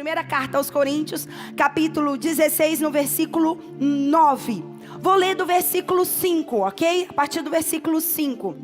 Primeira carta aos Coríntios, capítulo 16, no versículo 9. Vou ler do versículo 5, ok? A partir do versículo 5.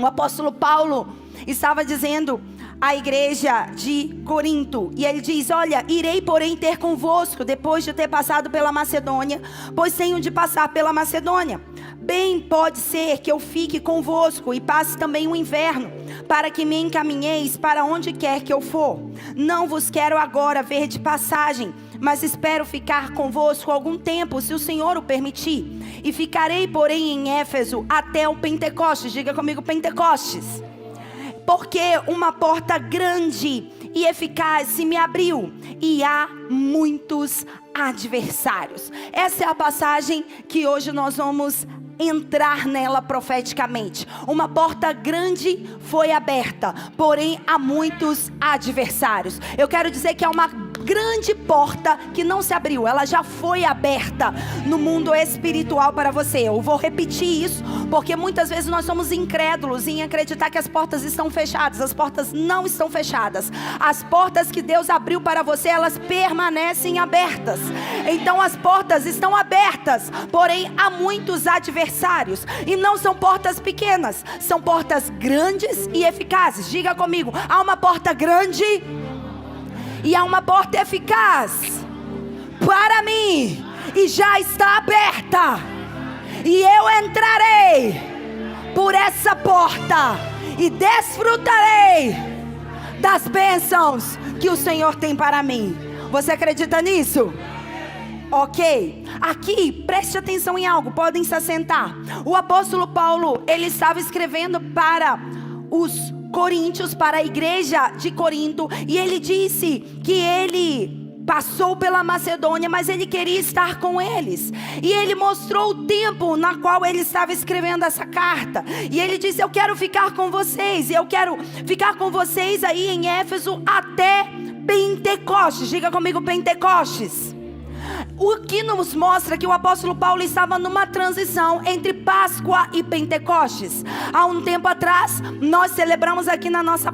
O apóstolo Paulo estava dizendo à igreja de Corinto, e ele diz: olha, irei porém ter convosco depois de ter passado pela Macedônia, pois tenho de passar pela Macedônia. Bem pode ser que eu fique convosco e passe também o inverno, para que me encaminheis para onde quer que eu for. Não vos quero agora ver de passagem, mas espero ficar convosco algum tempo, se o Senhor o permitir. E ficarei, porém, em Éfeso até o Pentecostes. Diga comigo, Pentecostes. Porque uma porta grande e eficaz se me abriu, e há muitos adversários. Essa é a passagem que hoje nós vamos entrar nela profeticamente. Uma porta grande foi aberta, porém há muitos adversários. Eu quero dizer que há uma grande porta que não se abriu, ela já foi aberta no mundo espiritual para você. Eu vou repetir isso, porque muitas vezes nós somos incrédulos em acreditar que as portas estão fechadas. As portas não estão fechadas. As portas que Deus abriu para você, elas permanecem abertas. Então as portas estão abertas, porém há muitos adversários, e não são portas pequenas, são portas grandes e eficazes. Diga comigo, há uma porta grande e há uma porta eficaz para mim, e já está aberta, e eu entrarei por essa porta e desfrutarei das bênçãos que o Senhor tem para mim. Você acredita nisso? Ok, aqui preste atenção em algo, podem se assentar. O apóstolo Paulo, ele estava escrevendo para os Coríntios, para a igreja de Corinto, e ele disse que ele passou pela Macedônia, mas ele queria estar com eles, e ele mostrou o tempo na qual ele estava escrevendo essa carta, e ele disse: eu quero ficar com vocês, e eu quero ficar com vocês aí em Éfeso até Pentecostes. Diga comigo, Pentecostes. O que nos mostra que o apóstolo Paulo estava numa transição entre Páscoa e Pentecostes. Há um tempo atrás, nós celebramos aqui na nossa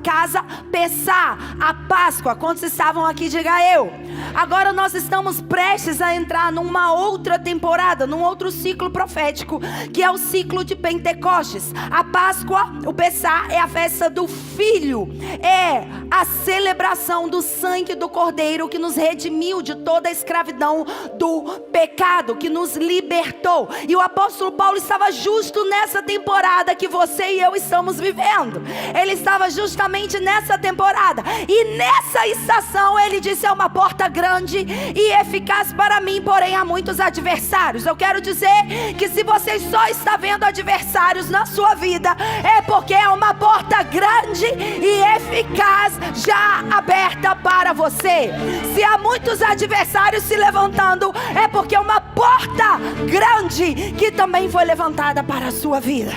casa Pessá, a Páscoa. Quantos estavam aqui? Diga eu. Agora nós estamos prestes a entrar numa outra temporada, num outro ciclo profético, que é o ciclo de Pentecostes. A Páscoa, o Pessá, é a festa do Filho, é a celebração do sangue do Cordeiro que nos redimiu de toda a escravidão do pecado, que nos libertou. E o apóstolo Paulo estava justo nessa temporada que você e eu estamos vivendo. Ele estava justamente nessa temporada, e nessa estação ele disse: é uma porta grande e eficaz para mim, porém há muitos adversários. Eu quero dizer que se você só está vendo adversários na sua vida, é porque é uma porta grande e eficaz já aberta para você. Se há muitos adversários se levantando, é porque é uma porta grande que também foi levantada para a sua vida,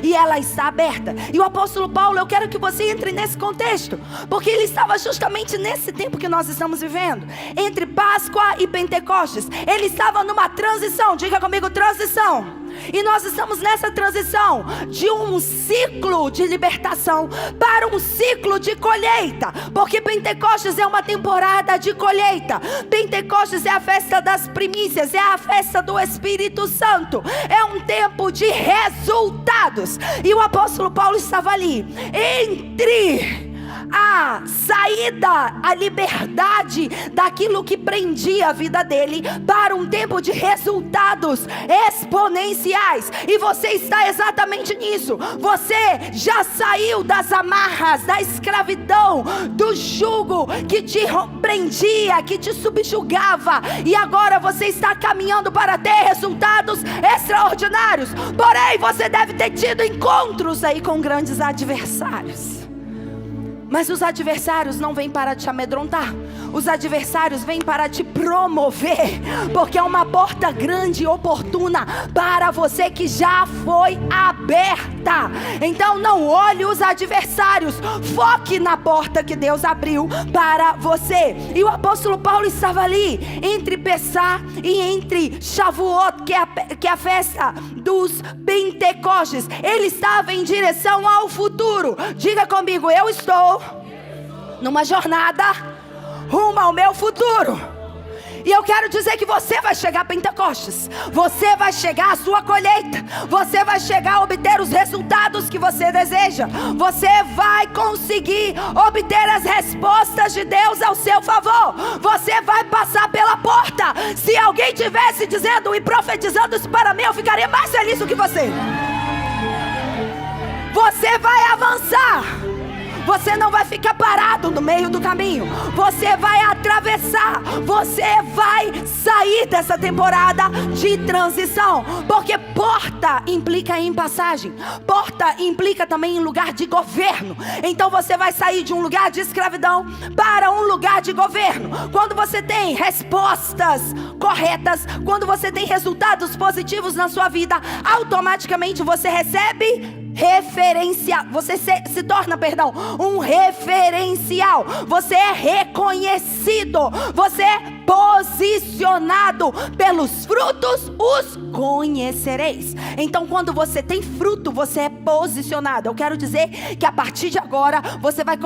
e ela está aberta. E o apóstolo Paulo, eu quero que você entre nesse contexto, porque ele estava justamente nesse tempo que nós estamos vivendo, entre Páscoa e Pentecostes. Ele estava numa transição. Diga comigo, transição. E nós estamos nessa transição de um ciclo de libertação para um ciclo de colheita, porque Pentecostes é uma temporada de colheita. Pentecostes é a festa das primícias, é a festa do Espírito Santo, é um tempo de resultados. E o apóstolo Paulo estava ali entre a saída, a liberdade daquilo que prendia a vida dele, para um tempo de resultados exponenciais. E você está exatamente nisso. Você já saiu das amarras, da escravidão, do jugo que te prendia, que te subjugava, e agora você está caminhando para ter resultados extraordinários. Porém, você deve ter tido encontros aí com grandes adversários. Mas os adversários não vêm para te amedrontar. Os adversários vêm para te promover, porque é uma porta grande e oportuna para você que já foi aberta. Então não olhe os adversários, foque na porta que Deus abriu para você. E o apóstolo Paulo estava ali entre Pessá e entre Shavuot, que é a festa dos Pentecostes. Ele estava em direção ao futuro. Diga comigo, eu estou numa jornada rumo ao meu futuro. E eu quero dizer que você vai chegar a Pentecostes. Você vai chegar à sua colheita. Você vai chegar a obter os resultados que você deseja. Você vai conseguir obter as respostas de Deus ao seu favor. Você vai passar pela porta. Se alguém tivesse dizendo e profetizando isso para mim, eu ficaria mais feliz do que você. Você vai avançar. Você não vai ficar parado no meio do caminho. Você vai atravessar. Você vai sair dessa temporada de transição. Porque porta implica em passagem. Porta implica também em lugar de governo. Então você vai sair de um lugar de escravidão para um lugar de governo. Quando você tem respostas corretas, quando você tem resultados positivos na sua vida, automaticamente você recebe você se torna, um referencial. Você é reconhecido. Você é posicionado. Pelos frutos os conhecereis. Então quando você tem fruto, você é posicionado. Eu quero dizer que a partir de agora você vai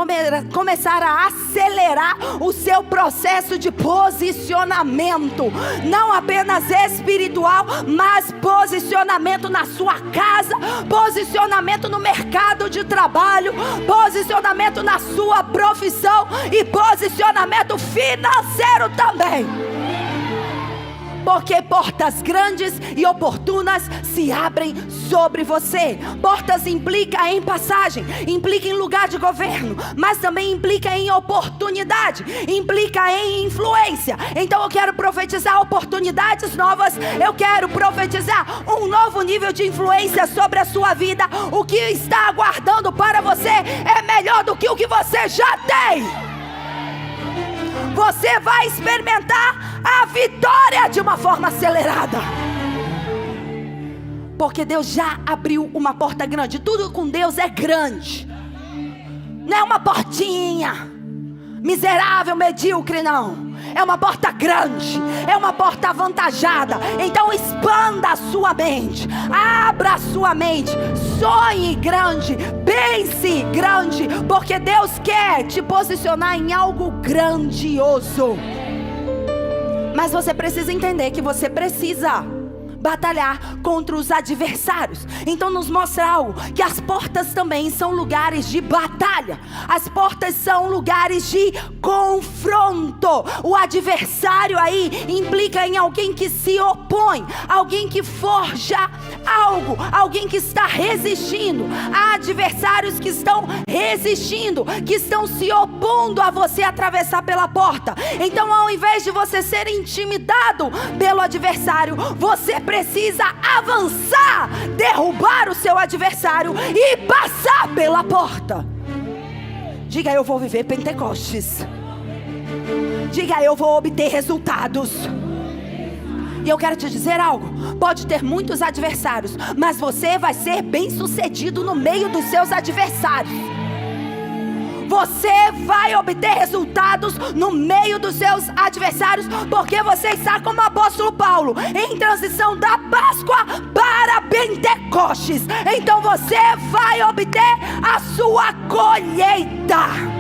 começar a acelerar o seu processo de posicionamento. Não apenas espiritual, mas posicionamento na sua casa, posicionamento no mercado de trabalho, posicionamento na sua profissão e posicionamento financeiro também. Porque portas grandes e oportunas se abrem sobre você. Portas implica em passagem, implica em lugar de governo, mas também implica em oportunidade, implica em influência. Então eu quero profetizar oportunidades novas. Eu quero profetizar um novo nível de influência sobre a sua vida. O que está aguardando para você é melhor do que o que você já tem. Você vai experimentar a vitória de uma forma acelerada. Porque Deus já abriu uma porta grande. Tudo com Deus é grande. Não é uma portinha miserável, medíocre, não. É uma porta grande, é uma porta avantajada. Então expanda a sua mente, abra a sua mente, sonhe grande, pense grande, porque Deus quer te posicionar em algo grandioso. Mas você precisa entender que você precisa batalhar contra os adversários. Então nos mostra algo, que as portas também são lugares de batalha. As portas são lugares de confronto. O adversário aí implica em alguém que se opõe, alguém que forja algo, alguém que está resistindo. Há adversários que estão resistindo, que estão se opondo a você atravessar pela porta. Então ao invés de você ser intimidado pelo adversário, você precisa avançar, derrubar o seu adversário e passar pela porta. Diga: eu vou viver Pentecostes. Diga: eu vou obter resultados. E eu quero te dizer algo: pode ter muitos adversários, mas você vai ser bem sucedido no meio dos seus adversários. Você vai obter resultados no meio dos seus adversários, porque você está como o apóstolo Paulo, em transição da Páscoa para Pentecostes. Então você vai obter a sua colheita.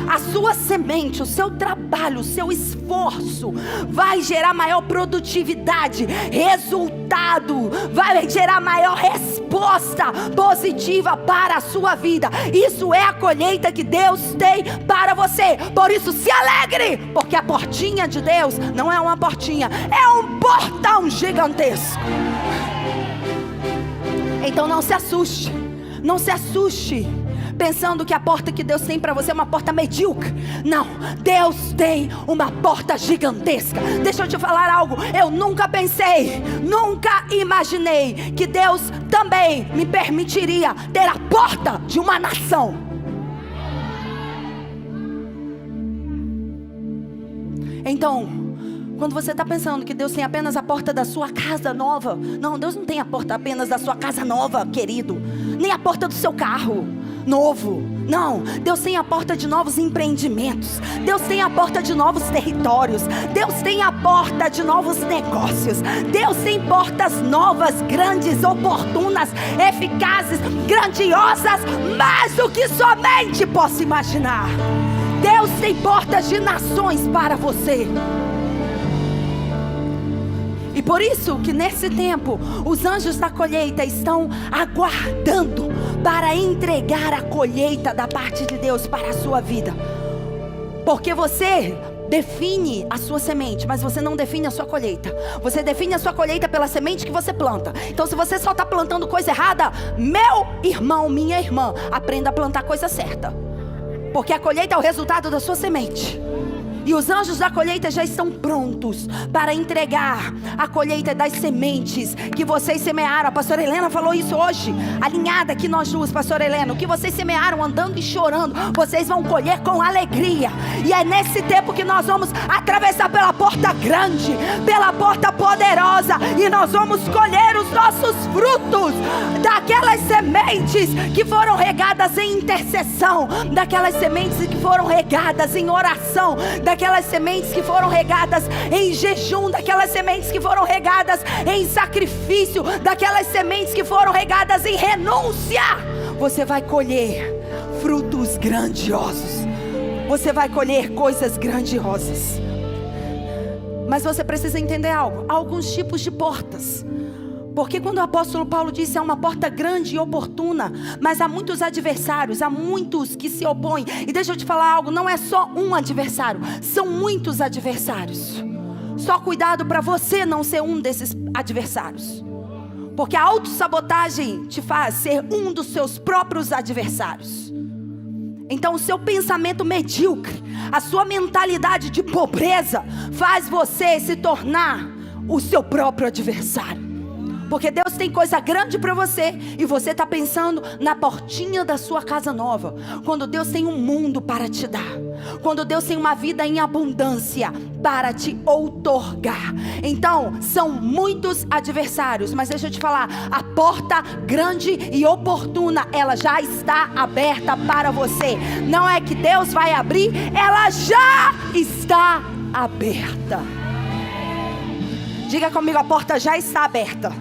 A sua semente, o seu trabalho, o seu esforço vai gerar maior produtividade, resultado, vai gerar maior resposta positiva para a sua vida. Isso é a colheita que Deus tem para você. Por isso se alegre, porque a portinha de Deus não é uma portinha, é um portão gigantesco. Então não se assuste, não se assuste pensando que a porta que Deus tem para você é uma porta medíocre. Não, Deus tem uma porta gigantesca. Deixa eu te falar algo. Eu nunca pensei, nunca imaginei que Deus também me permitiria ter a porta de uma nação. Então, quando você está pensando que Deus tem apenas a porta da sua casa nova, não, Deus não tem a porta apenas da sua casa nova, querido, nem a porta do seu carro novo. Não, Deus tem a porta de novos empreendimentos. Deus tem a porta de novos territórios. Deus tem a porta de novos negócios. Deus tem portas novas, grandes, oportunas, eficazes, grandiosas, mais do que somente posso imaginar. Deus tem portas de nações para você. E por isso que nesse tempo, os anjos da colheita estão aguardando para entregar a colheita da parte de Deus para a sua vida. Porque você define a sua semente, mas você não define a sua colheita. Você define a sua colheita pela semente que você planta. Então se você só está plantando coisa errada, meu irmão, minha irmã, aprenda a plantar coisa certa. Porque a colheita é o resultado da sua semente. E os anjos da colheita já estão prontos para entregar a colheita das sementes que vocês semearam. A pastora Helena falou isso hoje, alinhada aqui nós duas, pastora Helena. O que vocês semearam andando e chorando, vocês vão colher com alegria. E é nesse tempo que nós vamos atravessar pela porta grande, pela porta poderosa, e nós vamos colher os nossos frutos daquelas sementes que foram regadas em intercessão, daquelas sementes que foram regadas em oração, daquelas sementes que foram regadas em jejum, daquelas sementes que foram regadas em sacrifício, daquelas sementes que foram regadas em renúncia. Você vai colher frutos grandiosos. Você vai colher coisas grandiosas. Mas você precisa entender algo. Há alguns tipos de portas. Porque quando o apóstolo Paulo disse é uma porta grande e oportuna, mas há muitos adversários, há muitos que se opõem. E deixa eu te falar algo, não é só um adversário, são muitos adversários. Só cuidado para você não ser um desses adversários. Porque a autossabotagem te faz ser um dos seus próprios adversários. Então o seu pensamento medíocre, a sua mentalidade de pobreza, faz você se tornar o seu próprio adversário. Porque Deus tem coisa grande para você, e você está pensando na portinha da sua casa nova, quando Deus tem um mundo para te dar, quando Deus tem uma vida em abundância para te outorgar. Então são muitos adversários, mas deixa eu te falar, a porta grande e oportuna, ela já está aberta para você. Não é que Deus vai abrir, ela já está aberta. Diga comigo, a porta já está aberta.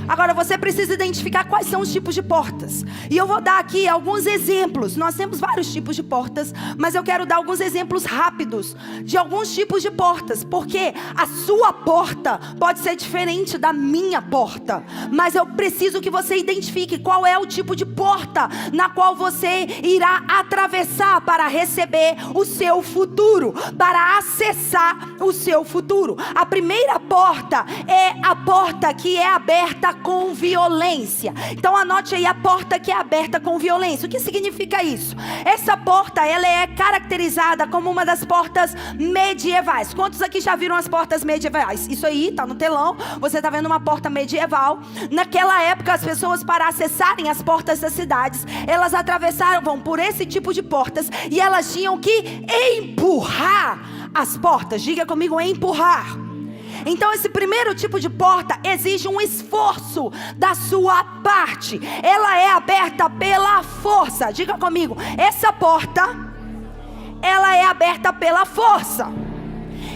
Agora você precisa identificar quais são os tipos de portas. E eu vou dar aqui alguns exemplos. Nós temos vários tipos de portas, mas eu quero dar alguns exemplos rápidos de alguns tipos de portas. Porque a sua porta pode ser diferente da minha porta. Mas eu preciso que você identifique qual é o tipo de porta na qual você irá atravessar para receber o seu futuro, para acessar o seu futuro. A primeira porta é a porta que é aberta com violência. Então anote aí, a porta que é aberta com violência. O que significa isso? Essa porta, ela é caracterizada como uma das portas medievais. Quantos aqui já viram as portas medievais? Isso aí, está no telão. Você está vendo uma porta medieval. Naquela época, as pessoas, para acessarem as portas das cidades, elas atravessavam por esse tipo de portas, e elas tinham que empurrar as portas. Diga comigo, empurrar. Então esse primeiro tipo de porta exige um esforço da sua parte. Ela é aberta pela força. Diga comigo, essa porta, ela é aberta pela força.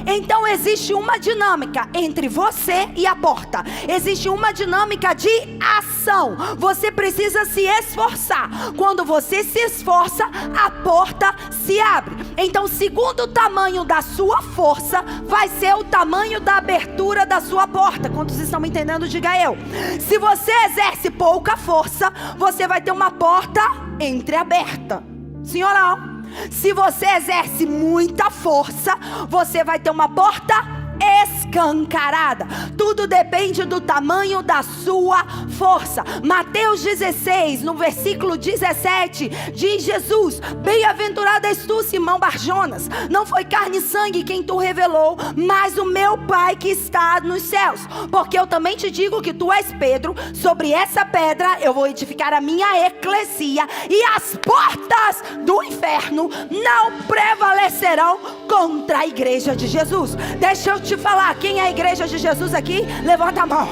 Então existe uma dinâmica entre você e a porta. Existe uma dinâmica de ação. Você precisa se esforçar. Quando você se esforça, a porta se abre. Então, segundo o tamanho da sua força, vai ser o tamanho da abertura da sua porta. Quantos estão me entendendo? Diga eu. Se você exerce pouca força, você vai ter uma porta entreaberta. Sim ou não? Se você exerce muita força, você vai ter uma porta escancarada. Tudo depende do tamanho da sua força. Mateus 16, no versículo 17, diz Jesus: bem-aventurado és tu, Simão Barjonas, não foi carne e sangue quem tu revelou, mas o meu Pai que está nos céus. Porque eu também te digo que tu és Pedro, sobre essa pedra eu vou edificar a minha eclesia, e as portas do inferno não prevalecerão contra a igreja de Jesus. Deixa eu te falar, quem é a igreja de Jesus aqui? Levanta a mão.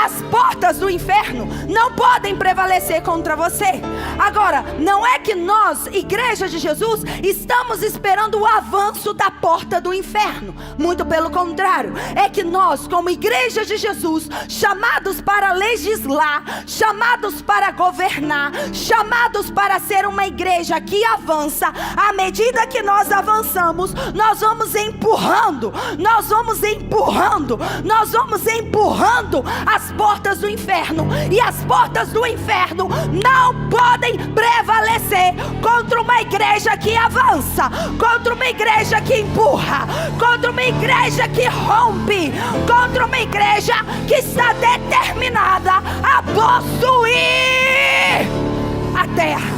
As portas do inferno não podem prevalecer contra você. Agora, não é que nós, igreja de Jesus, estamos esperando o avanço da porta do inferno. Muito pelo contrário, é que nós, como igreja de Jesus, chamados para legislar, chamados para governar, chamados para ser uma igreja que avança, à medida que nós avançamos, nós vamos empurrando, nós vamos empurrando, nós vamos empurrando as portas do inferno. E as portas do inferno não podem prevalecer contra uma igreja que avança, contra uma igreja que empurra, contra uma igreja que rompe, contra uma igreja que está determinada a possuir a terra.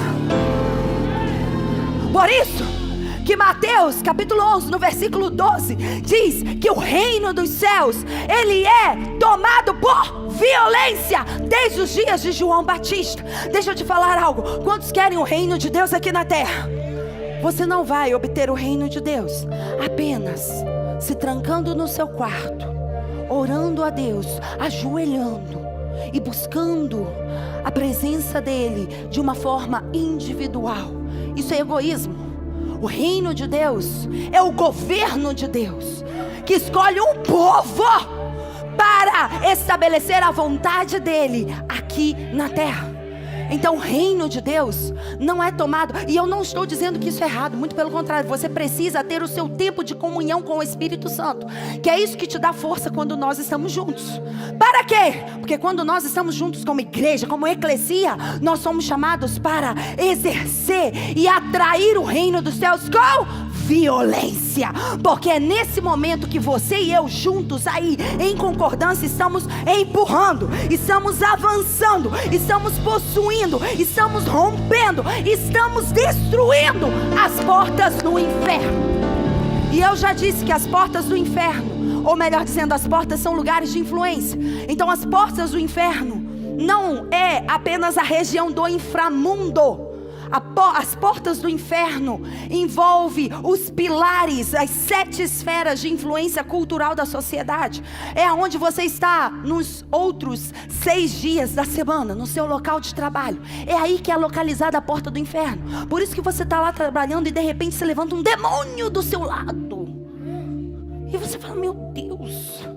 Por isso que Mateus capítulo 11 no versículo 12 diz que o reino dos céus, ele é tomado por violência desde os dias de João Batista. Deixa eu te falar algo: quantos querem o reino de Deus aqui na terra? Você não vai obter o reino de Deus apenas se trancando no seu quarto, orando a Deus, ajoelhando e buscando a presença dele de uma forma individual. Isso é egoísmo. O reino de Deus é o governo de Deus, que escolhe um povo para estabelecer a vontade dele aqui na terra. Então o reino de Deus não é tomado, e eu não estou dizendo que isso é errado, muito pelo contrário, você precisa ter o seu tempo de comunhão com o Espírito Santo, que é isso que te dá força quando nós estamos juntos. Para quê? Porque quando nós estamos juntos como igreja, como eclesia, nós somos chamados para exercer e atrair o reino dos céus com violência, porque é nesse momento que você e eu juntos aí em concordância estamos empurrando, estamos avançando, estamos possuindo, estamos rompendo, estamos destruindo as portas do inferno. E eu já disse que as portas do inferno, ou melhor dizendo, as portas são lugares de influência. Então as portas do inferno não é apenas a região do inframundo. As portas do inferno envolvem os pilares, as 7 esferas de influência cultural da sociedade. É onde você está nos outros 6 dias da semana, no seu local de trabalho. É aí que é localizada a porta do inferno. Por isso que você está lá trabalhando e de repente se levanta um demônio do seu lado. E você fala: meu Deus,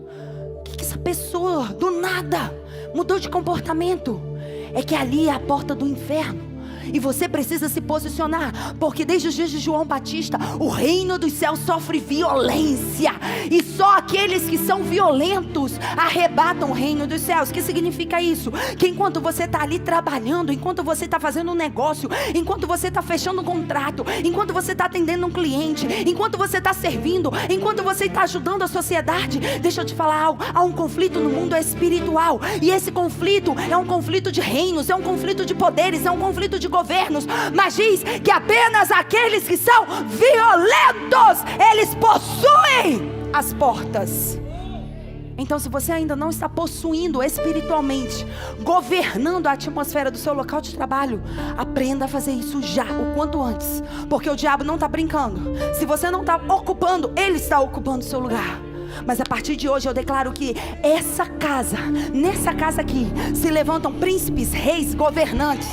o que essa pessoa do nada mudou de comportamento? É que ali é a porta do inferno. E você precisa se posicionar, porque desde os dias de João Batista, o reino dos céus sofre violência, e só aqueles que são violentos arrebatam o reino dos céus. O que significa isso? Que enquanto você está ali trabalhando, enquanto você está fazendo um negócio, enquanto você está fechando um contrato, enquanto você está atendendo um cliente, enquanto você está servindo, enquanto você está ajudando a sociedade, deixa eu te falar algo: há um conflito no mundo espiritual, e esse conflito é um conflito de reinos, é um conflito de poderes, é um conflito de governos, mas diz que apenas aqueles que são violentos, eles possuem as portas. Então, se você ainda não está possuindo espiritualmente, governando a atmosfera do seu local de trabalho, aprenda a fazer isso já, o quanto antes, porque o diabo não está brincando. Se você não está ocupando, ele está ocupando o seu lugar. Mas a partir de hoje eu declaro que essa casa, nessa casa aqui, se levantam príncipes, reis, governantes,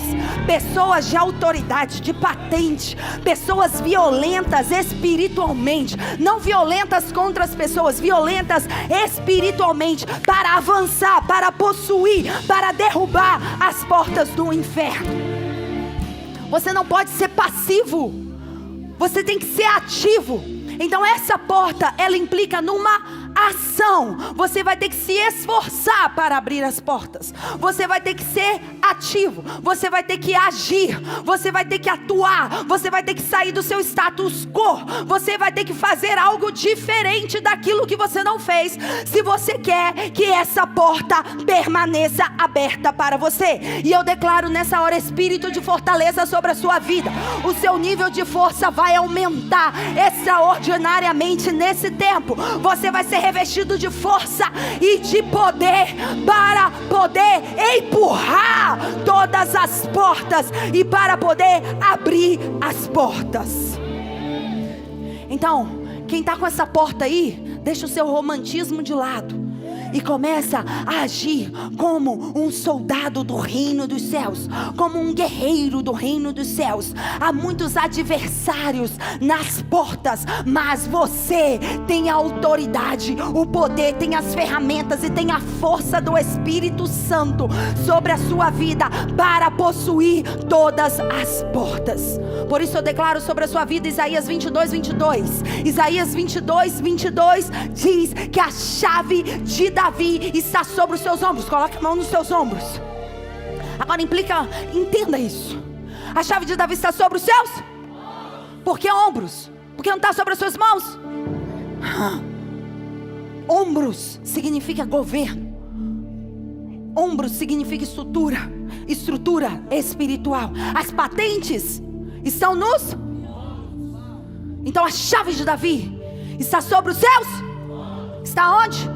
pessoas de autoridade, de patente, pessoas violentas espiritualmente, não violentas contra as pessoas, violentas espiritualmente, para avançar, para possuir, para derrubar as portas do inferno. Você não pode ser passivo, você tem que ser ativo. Então essa porta, ela implica numa ação. Você vai ter que se esforçar para abrir as portas. Você vai ter que ser ativo. Você vai ter que agir. Você vai ter que atuar. Você vai ter que sair do seu status quo. Você vai ter que fazer algo diferente daquilo que você não fez, se você quer que essa porta permaneça aberta para você. E eu declaro nessa hora espírito de fortaleza sobre a sua vida. O seu nível de força vai aumentar extraordinariamente nesse tempo. Você vai ser revestido de força e de poder para poder empurrar todas as portas e para poder abrir as portas. Então, quem está com essa porta aí, deixa o seu romantismo de lado e começa a agir como um soldado do reino dos céus, como um guerreiro do reino dos céus. Há muitos adversários nas portas, mas você tem a autoridade, o poder, tem as ferramentas e tem a força do Espírito Santo sobre a sua vida para possuir todas as portas. Por isso eu declaro sobre a sua vida Isaías 22, 22. Isaías 22, 22 diz que a chave de Davi está sobre os seus ombros. Coloque a mão nos seus ombros. Agora entenda isso. A chave de Davi está sobre os seus? Por que ombros? Porque não está sobre as suas mãos? Ombros significa governo. Ombros significa estrutura espiritual. As patentes estão nos... Então a chave de Davi está sobre os seus? Está onde?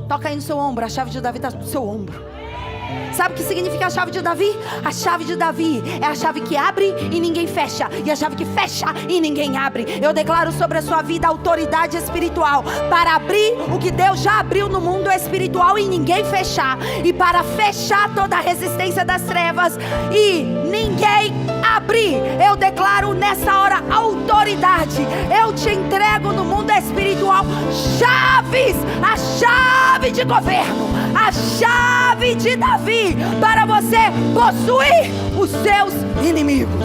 Toca aí no seu ombro. A chave de Davi está no seu ombro. Sabe o que significa a chave de Davi? A chave de Davi é a chave que abre e ninguém fecha, e a chave que fecha e ninguém abre. Eu declaro sobre a sua vida autoridade espiritual para abrir o que Deus já abriu no mundo espiritual e ninguém fechar, e para fechar toda a resistência das trevas e ninguém abrir. Eu declaro nessa hora autoridade. Eu te entrego no mundo espiritual chaves, a chave de governo, a chave de Davi, para você possuir os seus inimigos.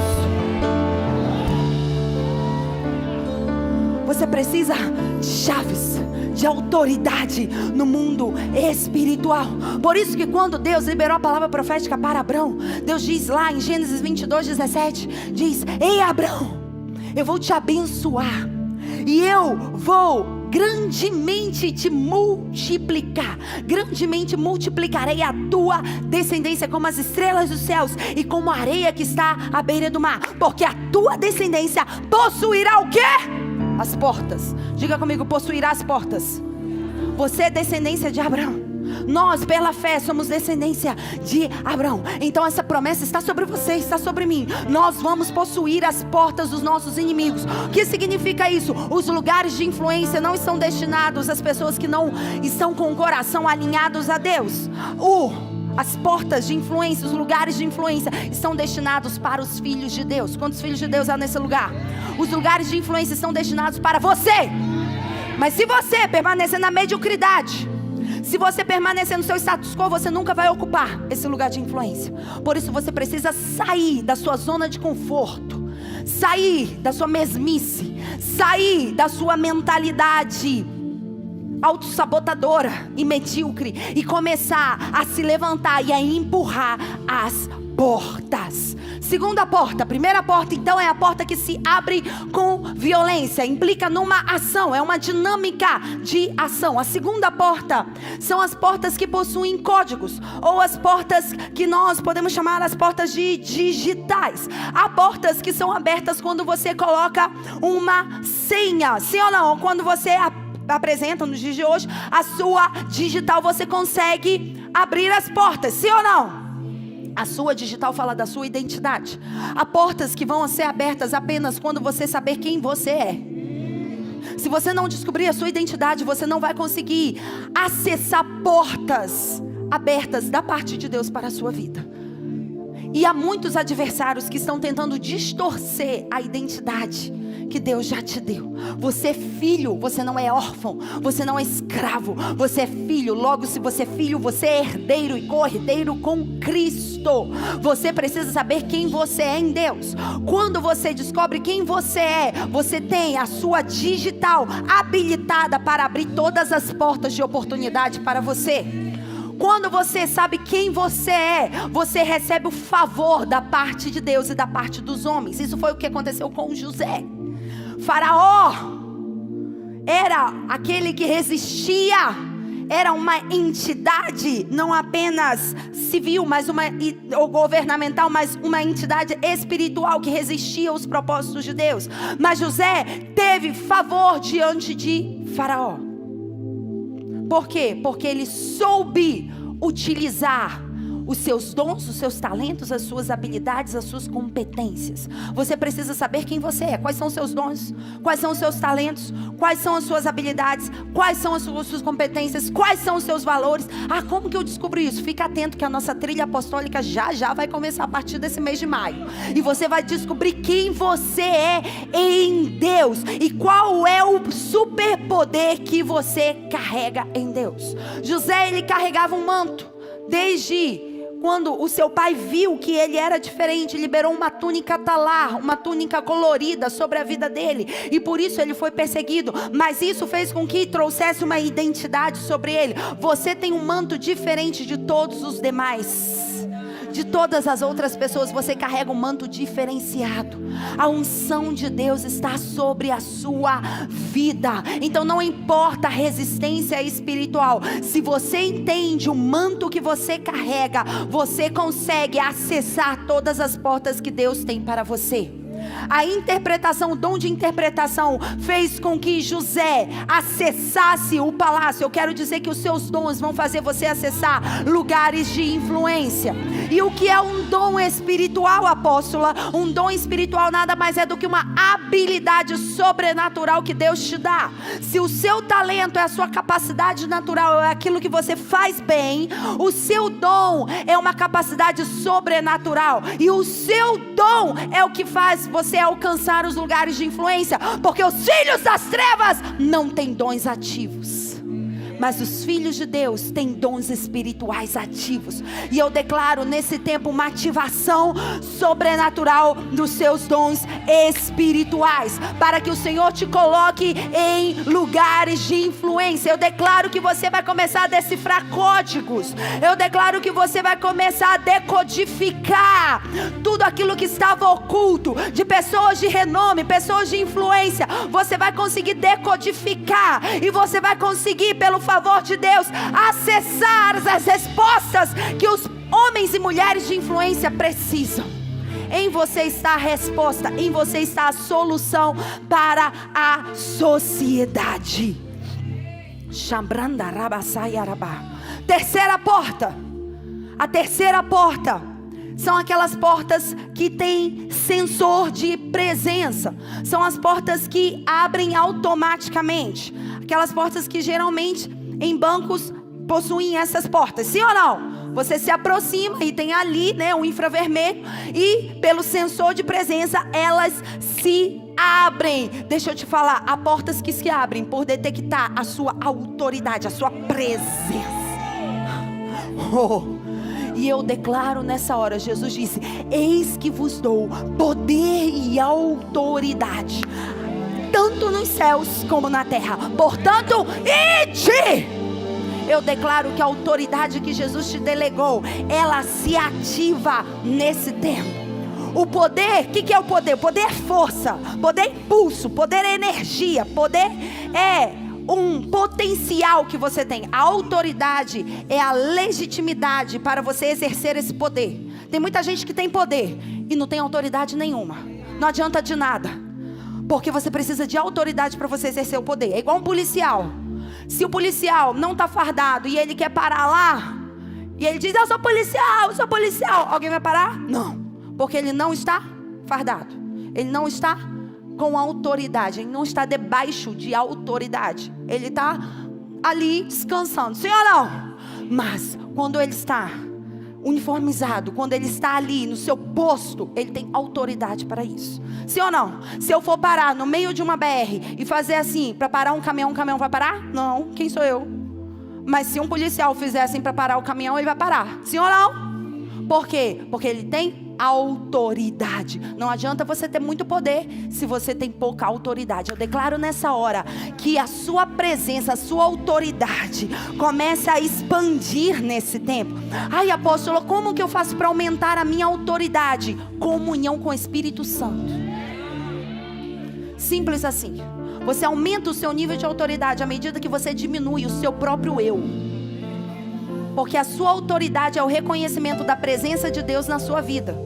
Você precisa de chaves, de autoridade no mundo espiritual. Por isso que quando Deus liberou a palavra profética para Abrão, Deus diz lá em Gênesis 22, 17, diz: ei Abrão, eu vou te abençoar e eu vou grandemente te multiplicar. Grandemente multiplicarei a tua descendência como as estrelas dos céus e como a areia que está à beira do mar. Porque a tua descendência possuirá o quê? As portas. Diga comigo: possuirá as portas. Você é descendência de Abraão. Nós, pela fé, somos descendência de Abraão. Então essa promessa está sobre você, está sobre mim. Nós vamos possuir as portas dos nossos inimigos. O que significa isso? Os lugares de influência não estão destinados às pessoas que não estão com o coração alinhados a Deus. As portas de influência, os lugares de influência estão destinados para os filhos de Deus. Quantos filhos de Deus há nesse lugar? Os lugares de influência estão destinados para você. Mas se você permanecer na mediocridade, se você permanecer no seu status quo, você nunca vai ocupar esse lugar de influência. Por isso você precisa sair da sua zona de conforto, sair da sua mesmice, sair da sua mentalidade autossabotadora e medíocre e começar a se levantar e a empurrar as portas. Segunda porta. Primeira porta, então, é a porta que se abre com violência, implica numa ação, é uma dinâmica de ação. A segunda porta são as portas que possuem códigos, ou as portas que nós podemos chamar as portas digitais. Há portas que são abertas quando você coloca uma senha, sim ou não? Quando você apresenta nos dias de hoje a sua digital, você consegue abrir as portas, sim ou não? A sua digital fala da sua identidade. Há portas que vão ser abertas apenas quando você saber quem você é. Se você não descobrir a sua identidade, você não vai conseguir acessar portas abertas da parte de Deus para a sua vida. E há muitos adversários que estão tentando distorcer a identidade que Deus já te deu. Você é filho, você não é órfão, você não é escravo, você é filho. Logo, se você é filho, você é herdeiro e co-herdeiro com Cristo. Você precisa saber quem você é em Deus. Quando você descobre quem você é, você tem a sua digital habilitada para abrir todas as portas de oportunidade para você. Quando você sabe quem você é, você recebe o favor da parte de Deus e da parte dos homens. Isso foi o que aconteceu com José. Faraó era aquele que resistia, era uma entidade não apenas civil, ou governamental, mas uma entidade espiritual que resistia aos propósitos de Deus. Mas José teve favor diante de Faraó. Por quê? Porque ele soube utilizar os seus dons, os seus talentos, as suas habilidades, as suas competências. Você precisa saber quem você é, quais são os seus dons, quais são os seus talentos, quais são as suas habilidades, quais são as suas competências, quais são os seus valores. Como que eu descubro isso? Fica atento que a nossa trilha apostólica já vai começar a partir desse mês de maio. E você vai descobrir quem você é em Deus e qual é o superpoder que você carrega em Deus. José, ele carregava um manto. Desde quando o seu pai viu que ele era diferente, liberou uma túnica talar, uma túnica colorida sobre a vida dele. E por isso ele foi perseguido. Mas isso fez com que trouxesse uma identidade sobre ele. Você tem um manto diferente de todos os demais. De todas as outras pessoas, você carrega um manto diferenciado. A unção de Deus está sobre a sua vida. Então não importa a resistência espiritual. Se você entende o manto que você carrega, você consegue acessar todas as portas que Deus tem para você. A interpretação, o dom de interpretação fez com que José acessasse o palácio. Eu quero dizer que os seus dons vão fazer você acessar lugares de influência. E o que é um dom espiritual, apóstola? Um dom espiritual nada mais é do que uma habilidade sobrenatural que Deus te dá. Se o seu talento é a sua capacidade natural, é aquilo que você faz bem, o seu dom é uma capacidade sobrenatural. E o seu dom é o que faz você alcançar os lugares de influência. Porque os filhos das trevas não têm dons ativos, mas os filhos de Deus têm dons espirituais ativos. E eu declaro nesse tempo uma ativação sobrenatural dos seus dons espirituais, para que o Senhor te coloque em lugares de influência. Eu declaro que você vai começar a decifrar códigos. Eu declaro que você vai começar a decodificar tudo aquilo que estava oculto, de pessoas de renome, pessoas de influência. Você vai conseguir decodificar, e você vai conseguir, pelo favor de Deus, acessar as respostas que os homens e mulheres de influência precisam. Em você está a resposta, em você está a solução para a sociedade. Terceira porta. A terceira porta são aquelas portas que têm sensor de presença. São as portas que abrem automaticamente. Aquelas portas que geralmente em bancos possuem essas portas, sim ou não? Você se aproxima e tem ali, um infravermelho, e pelo sensor de presença elas se abrem. Deixa eu te falar, há portas que se abrem por detectar a sua autoridade, a sua presença. E eu declaro nessa hora, Jesus disse: eis que vos dou poder e autoridade, tanto nos céus como na terra. Portanto, ide! Eu declaro que a autoridade que Jesus te delegou, ela se ativa nesse tempo. O poder, o que é o poder? O poder é força, poder é impulso, poder é energia, poder é um potencial que você tem. A autoridade é a legitimidade para você exercer esse poder. Tem muita gente que tem poder e não tem autoridade nenhuma. Não adianta de nada, porque você precisa de autoridade para você exercer o poder. É igual um policial. Se o policial não está fardado e ele quer parar lá, e ele diz: eu sou policial, alguém vai parar? Não, porque ele não está fardado. Ele não está com autoridade, ele não está debaixo de autoridade. Ele está ali descansando, sim ou não? Mas quando ele está uniformizado, quando ele está ali no seu posto, ele tem autoridade para isso, sim ou não? Se eu for parar no meio de uma BR e fazer assim, para parar um caminhão vai parar? Não, quem sou eu? Mas se um policial fizer assim para parar o caminhão, ele vai parar, sim ou não? Por quê? Porque ele tem autoridade. Não adianta você ter muito poder se você tem pouca autoridade. Eu declaro nessa hora que a sua presença, a sua autoridade começa a expandir nesse tempo. Ai, apóstolo, como que eu faço para aumentar a minha autoridade? Comunhão com o Espírito Santo. Simples assim. Você aumenta o seu nível de autoridade à medida que você diminui o seu próprio eu. Porque a sua autoridade é o reconhecimento da presença de Deus na sua vida.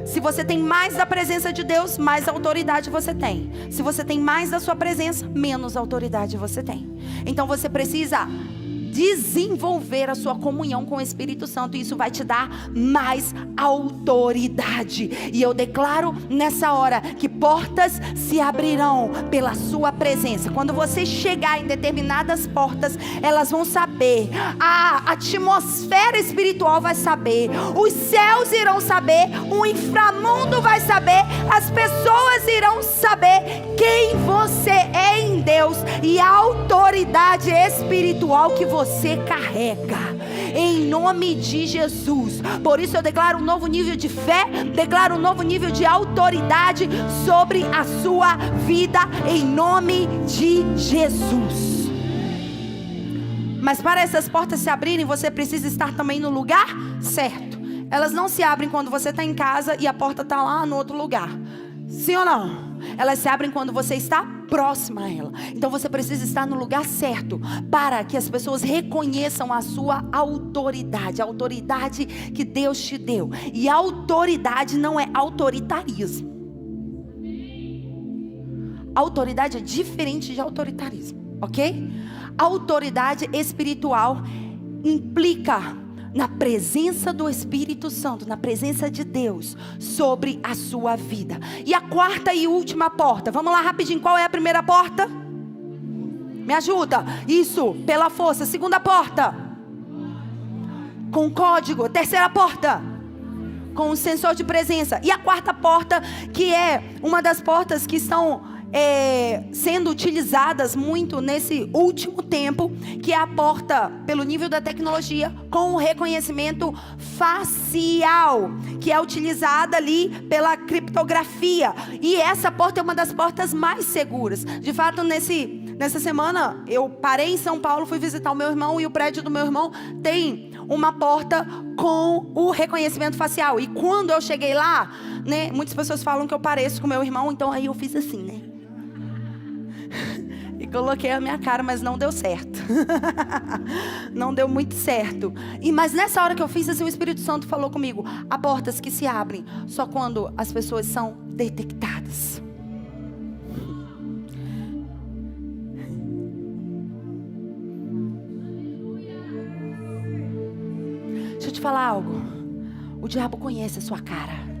Se você tem mais da presença de Deus, mais autoridade você tem. Se você tem mais da sua presença, menos autoridade você tem. Então você precisa desenvolver a sua comunhão com o Espírito Santo. E isso vai te dar mais autoridade. E eu declaro nessa hora que portas se abrirão pela sua presença. Quando você chegar em determinadas portas, elas vão saber, a atmosfera espiritual vai saber, os céus irão saber, o inframundo vai saber, as pessoas irão saber quem você é em Deus e a autoridade espiritual que você carrega, em nome de Jesus. Por isso eu declaro um novo nível de fé, declaro um novo nível de autoridade sobre a sua vida, em nome de Jesus. Mas para essas portas se abrirem, você precisa estar também no lugar certo. Elas não se abrem quando você está em casa e a porta está lá no outro lugar. Sim ou não? Elas se abrem quando você está próxima a ela. Então você precisa estar no lugar certo, para que as pessoas reconheçam a sua autoridade. A autoridade que Deus te deu. E a autoridade não é autoritarismo. Autoridade é diferente de autoritarismo, ok? Autoridade espiritual implica na presença do Espírito Santo, na presença de Deus sobre a sua vida. E a quarta e última porta, vamos lá rapidinho, qual é a primeira porta? Me ajuda, isso, pela força. Segunda porta, com código. Terceira porta, com um sensor de presença. E a quarta porta, que é uma das portas que estão sendo utilizadas muito nesse último tempo, que é a porta pelo nível da tecnologia, com o reconhecimento facial, que é utilizada ali pela criptografia. E essa porta é uma das portas mais seguras. De fato, nessa semana eu parei em São Paulo, fui visitar o meu irmão, e o prédio do meu irmão tem uma porta com o reconhecimento facial. E quando eu cheguei lá, né, muitas pessoas falam que eu pareço com meu irmão, então aí eu fiz assim, né? E coloquei a minha cara, mas não deu certo. Não deu muito certo. Mas nessa hora que eu fiz assim, o Espírito Santo falou comigo: há portas que se abrem só quando as pessoas são detectadas. Deixa eu te falar algo. O diabo conhece a sua cara.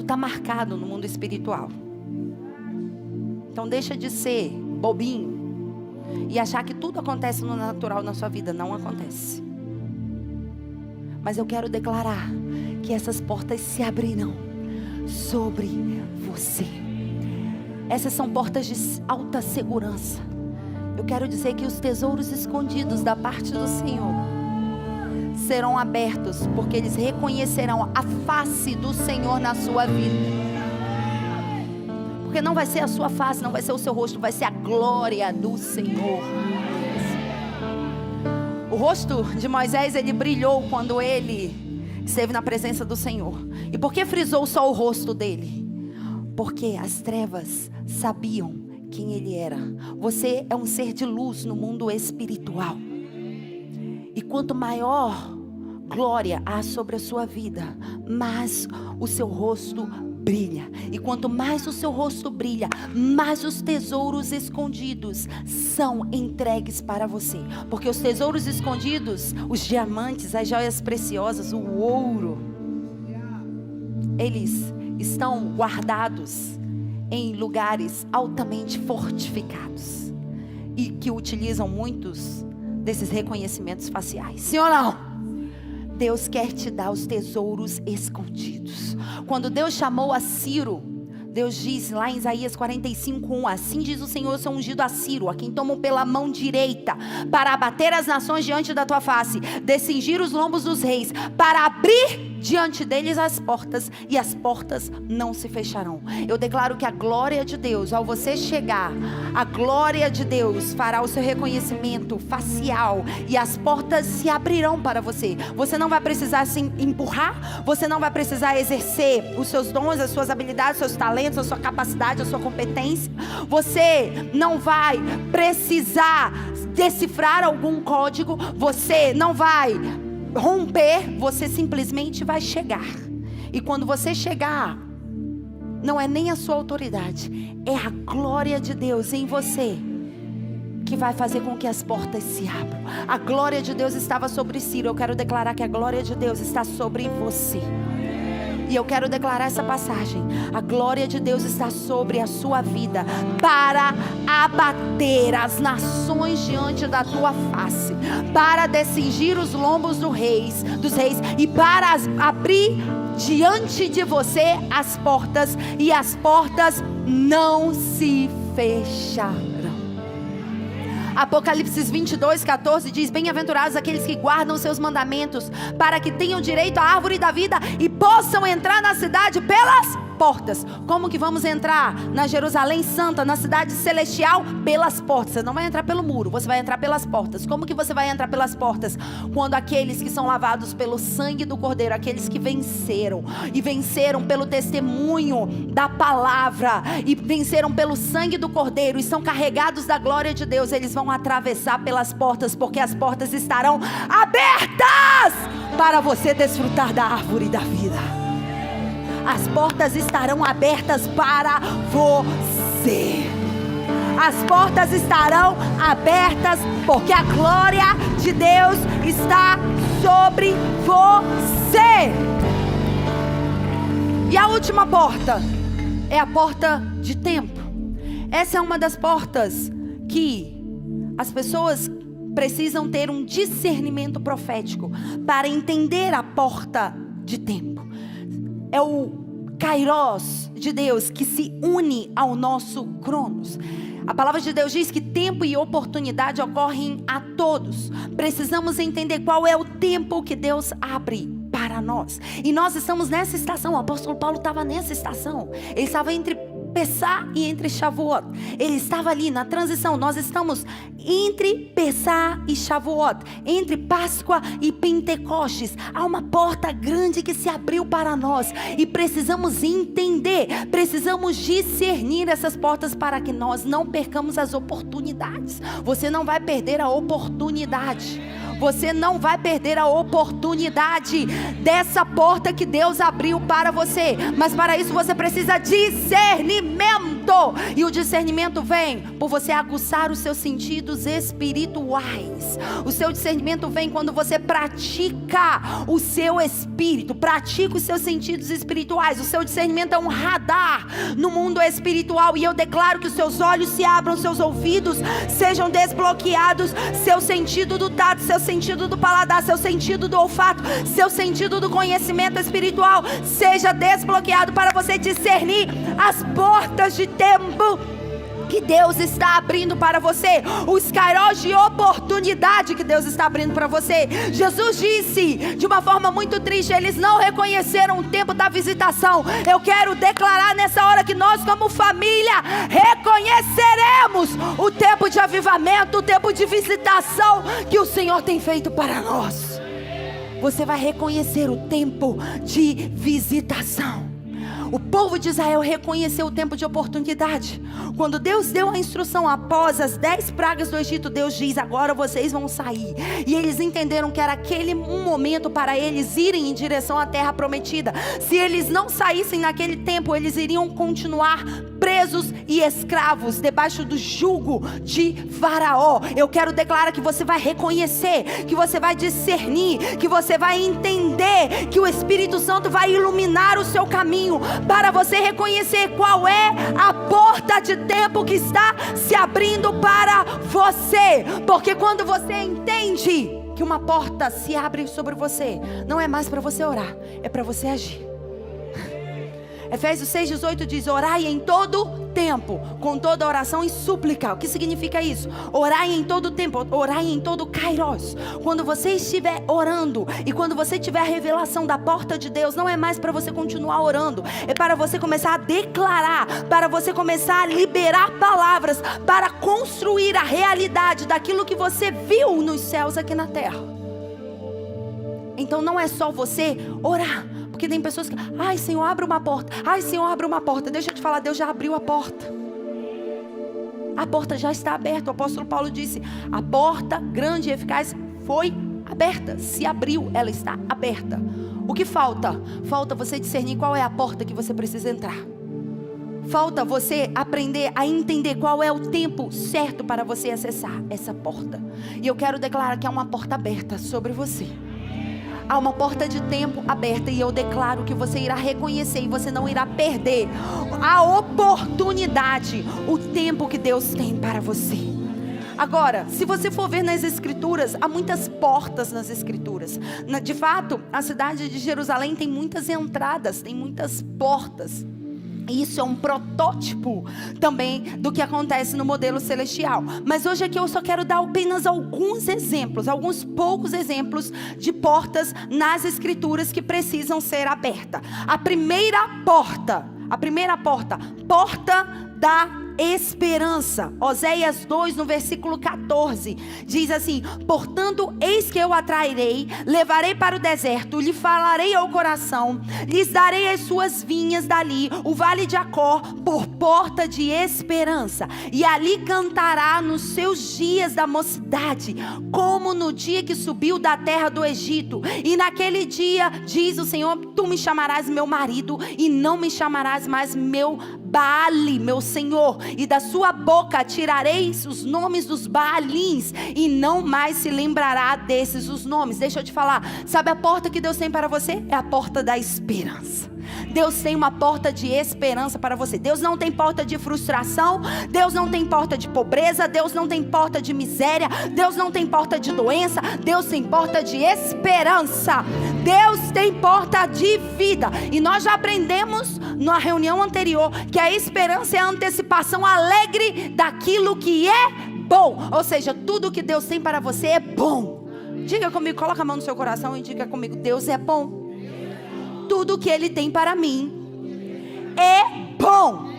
Está marcado no mundo espiritual. Então deixa de ser bobinho e achar que tudo acontece no natural na sua vida. Não acontece. Mas eu quero declarar que essas portas se abrirão sobre você. Essas são portas de alta segurança. Eu quero dizer que os tesouros escondidos da parte do Senhor serão abertos, porque eles reconhecerão a face do Senhor na sua vida. Porque não vai ser a sua face, não vai ser o seu rosto, vai ser a glória do Senhor. O rosto de Moisés, ele brilhou quando ele esteve na presença do Senhor. E por que frisou só o rosto dele? Porque as trevas sabiam quem ele era. Você é um ser de luz no mundo espiritual. E quanto maior glória há sobre a sua vida, mais o seu rosto brilha. E quanto mais o seu rosto brilha, mais os tesouros escondidos são entregues para você. Porque os tesouros escondidos, os diamantes, as joias preciosas, o ouro, eles estão guardados em lugares altamente fortificados e que utilizam muitos desses reconhecimentos faciais. Sim ou não? Deus quer te dar os tesouros escondidos. Quando Deus chamou a Ciro, Deus diz lá em Isaías 45:1: assim diz o Senhor, seu ungido a Ciro, a quem tomam pela mão direita, para abater as nações diante da tua face, descingir os lombos dos reis, para abrir diante deles as portas, e as portas não se fecharão. Eu declaro que a glória de Deus, ao você chegar, a glória de Deus fará o seu reconhecimento facial, e as portas se abrirão para você. Você não vai precisar se empurrar, você não vai precisar exercer os seus dons, as suas habilidades, os seus talentos, a sua capacidade, a sua competência. Você não vai precisar decifrar algum código, você não vai romper, você simplesmente vai chegar. E quando você chegar não é nem a sua autoridade, é a glória de Deus em você que vai fazer com que as portas se abram. A glória de Deus estava sobre Ciro. Eu quero declarar que a glória de Deus está sobre você. E eu quero declarar essa passagem. A glória de Deus está sobre a sua vida, para abater as nações diante da tua face, para descingir os lombos dos reis, e para abrir diante de você as portas, e as portas não se fecharão. Apocalipse 22:14 diz: bem-aventurados aqueles que guardam seus mandamentos, para que tenham direito à árvore da vida e possam entrar na cidade pelas portas. Como que vamos entrar na Jerusalém Santa, na cidade celestial? Pelas portas. Você não vai entrar pelo muro, você vai entrar pelas portas. Como que você vai entrar pelas portas? Quando aqueles que são lavados pelo sangue do Cordeiro, aqueles que venceram, e venceram pelo testemunho da palavra, e venceram pelo sangue do Cordeiro, e são carregados da glória de Deus, eles vão atravessar pelas portas, porque as portas estarão abertas para você desfrutar da árvore da vida. As portas estarão abertas para você. As portas estarão abertas porque a glória de Deus está sobre você. E a última porta é a porta de tempo. Essa é uma das portas que as pessoas precisam ter um discernimento profético para entender a porta de tempo. É o Kairos de Deus que se une ao nosso Cronos. A palavra de Deus diz que tempo e oportunidade ocorrem a todos. Precisamos entender qual é o tempo que Deus abre para nós. E nós estamos nessa estação. O apóstolo Paulo estava nessa estação. Ele estava entre Pessah e entre Shavuot. Ele estava ali na transição. Nós estamos entre Pessah e Shavuot, entre Páscoa e Pentecostes. Há uma porta grande que se abriu para nós e precisamos entender, precisamos discernir essas portas para que nós não percamos as oportunidades. Você não vai perder a oportunidade. Você não vai perder a oportunidade dessa porta que Deus abriu para você. Mas para isso você precisa discernimento. E o discernimento vem por você aguçar os seus sentidos espirituais. O seu discernimento vem quando você pratica o seu espírito, pratica os seus sentidos espirituais. O seu discernimento é um radar no mundo espiritual. E eu declaro que os seus olhos se abram, seus ouvidos sejam desbloqueados, seu sentido do tato, seu sentido do paladar, seu sentido do olfato, seu sentido do conhecimento espiritual seja desbloqueado para você discernir as portas de tempo que Deus está abrindo para você, os kairos de oportunidade que Deus está abrindo para você. Jesus disse de uma forma muito triste: eles não reconheceram o tempo da visitação. Eu quero declarar nessa hora que nós, como família, reconheceremos o tempo de avivamento, o tempo de visitação que o Senhor tem feito para nós. Você vai reconhecer o tempo de visitação. O povo de Israel reconheceu o tempo de oportunidade. Quando Deus deu a instrução após as 10 pragas do Egito, Deus diz: agora vocês vão sair. E eles entenderam que era aquele um momento para eles irem em direção à terra prometida. Se eles não saíssem naquele tempo, eles iriam continuar presos e escravos debaixo do jugo de Faraó. Eu quero declarar que você vai reconhecer, que você vai discernir, que você vai entender, que o Espírito Santo vai iluminar o seu caminho para você reconhecer qual é a porta de tempo que está se abrindo para você. Porque quando você entende que uma porta se abre sobre você, não é mais para você orar, é para você agir. Efésios 6,18 diz: orai em todo tempo, com toda oração e súplica. O que significa isso? Orai em todo tempo, orai em todo kairos. Quando você estiver orando e quando você tiver a revelação da porta de Deus, não é mais para você continuar orando, é para você começar a declarar, para você começar a liberar palavras, para construir a realidade daquilo que você viu nos céus aqui na terra. Então não é só você orar. Porque tem pessoas que: ai, Senhor, abre uma porta. Ai, Senhor, abre uma porta. Deixa eu te falar, Deus já abriu a porta. A porta já está aberta. O apóstolo Paulo disse: a porta grande e eficaz foi aberta. Se abriu, ela está aberta. O que falta? Falta você discernir qual é a porta que você precisa entrar. Falta você aprender a entender qual é o tempo certo para você acessar essa porta. E eu quero declarar que há uma porta aberta sobre você. Há uma porta de tempo aberta, e eu declaro que você irá reconhecer e você não irá perder a oportunidade, o tempo que Deus tem para você. Agora, se você for ver nas Escrituras, há muitas portas nas Escrituras. De fato, a cidade de Jerusalém tem muitas entradas, tem muitas portas. Isso é um protótipo também do que acontece no modelo celestial. Mas hoje aqui eu só quero dar apenas alguns exemplos, alguns poucos exemplos de portas nas Escrituras que precisam ser abertas. A primeira porta, porta da esperança. Oséias 2, no versículo 14, diz assim: portanto, eis que eu atrairei, levarei para o deserto, lhe falarei ao coração, lhes darei as suas vinhas dali, o vale de Acor, por porta de esperança, e ali cantará nos seus dias da mocidade, como no dia que subiu da terra do Egito. E naquele dia, diz o Senhor, tu me chamarás meu marido, e não me chamarás mais meu Baale, meu Senhor, e da sua boca tirareis os nomes dos Baalins, e não mais se lembrará desses os nomes. Deixa eu te falar, sabe a porta que Deus tem para você? É a porta da esperança. Deus tem uma porta de esperança para você. Deus não tem porta de frustração, Deus não tem porta de pobreza, Deus não tem porta de miséria, Deus não tem porta de doença, Deus tem porta de esperança. Deus tem porta de vida. E nós já aprendemos na reunião anterior que a esperança é a antecipação alegre daquilo que é bom. Ou seja, tudo que Deus tem para você é bom. Diga comigo, coloca a mão no seu coração e diga comigo: Deus é bom. Tudo que Ele tem para mim é bom.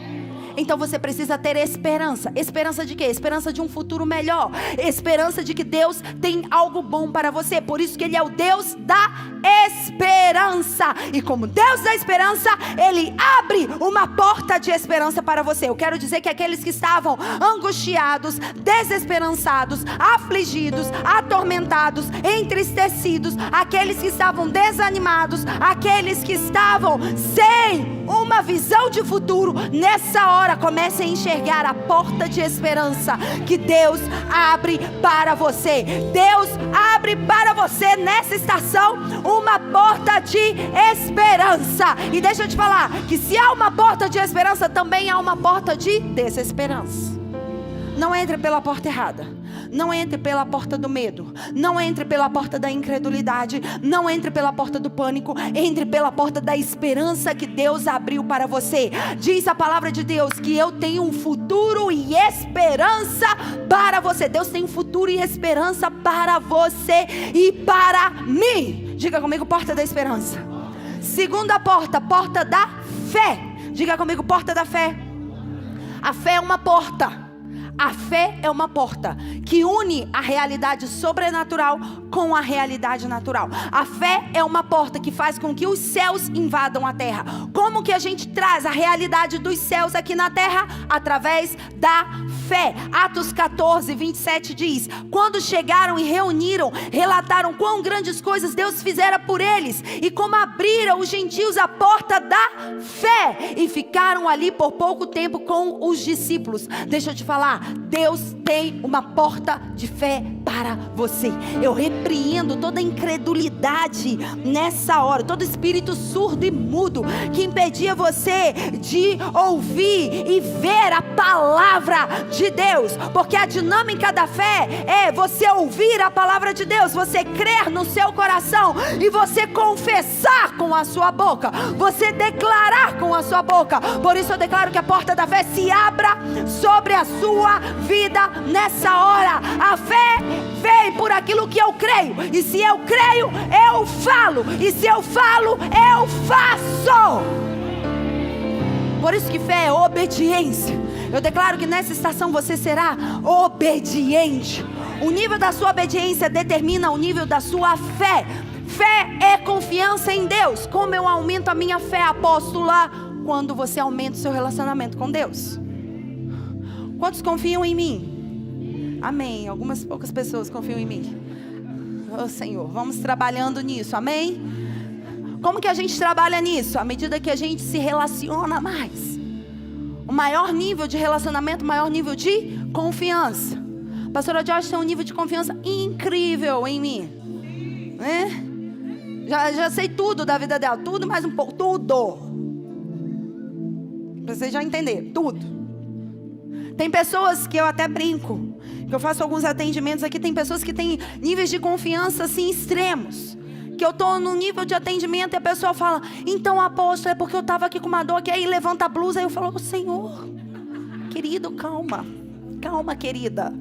Então você precisa ter esperança. Esperança de quê? Esperança de um futuro melhor. Esperança de que Deus tem algo bom para você. Por isso que Ele é o Deus da esperança. E como Deus da esperança, Ele abre uma porta de esperança para você. Eu quero dizer que aqueles que estavam angustiados, desesperançados, afligidos, atormentados, entristecidos, aqueles que estavam desanimados, aqueles que estavam sem uma visão de futuro, nessa hora comece a enxergar a porta de esperança que Deus abre para você. Deus abre para você nessa estação uma porta de esperança. E deixa eu te falar que se há uma porta de esperança, também há uma porta de desesperança. Não entre pela porta errada. Não entre pela porta do medo. Não entre pela porta da incredulidade. Não entre pela porta do pânico. Entre pela porta da esperança que Deus abriu para você. Diz a palavra de Deus que eu tenho um futuro e esperança para você. Deus tem um futuro e esperança para você e para mim. Diga comigo, porta da esperança. Segunda porta, porta da fé. Diga comigo, porta da fé. A fé é uma porta. A fé é uma porta que une a realidade sobrenatural com a realidade natural. A fé é uma porta que faz com que os céus invadam a terra. Como que a gente traz a realidade dos céus aqui na terra? Através da fé. Atos 14, 27 diz: quando chegaram e reuniram, relataram quão grandes coisas Deus fizera por eles, e como abriram os gentios a porta da fé, e ficaram ali por pouco tempo com os discípulos. Deixa eu te falar, Deus tem uma porta de fé para você. Eu repreendo toda incredulidade nessa hora, todo espírito surdo e mudo que impedia você de ouvir e ver a palavra de Deus, porque a dinâmica da fé é você ouvir a palavra de Deus, você crer no seu coração e você confessar com a sua boca, você declarar com a sua boca. Por isso eu declaro que a porta da fé se abra sobre a sua vida nessa hora. A fé vem por aquilo que eu creio, e se eu creio, eu falo, e se eu falo, eu faço. Por isso que fé é obediência. Eu declaro que nessa estação você será obediente. O nível da sua obediência determina o nível da sua fé. Fé é confiança em Deus. Como eu aumento a minha fé, apóstola? Quando você aumenta o seu relacionamento com Deus. Quantos confiam em mim? Amém. Algumas poucas pessoas confiam em mim. Oh Senhor, vamos trabalhando nisso, amém? Como que a gente trabalha nisso? À medida que a gente se relaciona mais O maior nível de relacionamento, o maior nível de confiança. A pastora Joyce tem um nível de confiança incrível em mim. Já sei tudo da vida dela, tudo mais um pouco, tudo. Pra vocês já entenderam, tudo. Tem pessoas que eu até brinco, que eu faço alguns atendimentos aqui, tem pessoas que têm níveis de confiança assim extremos. Que eu estou no nível de atendimento e a pessoa fala, então apóstolo, é porque eu estava aqui com uma dor, que aí levanta a blusa, aí eu falo, Senhor, querido, calma, querida.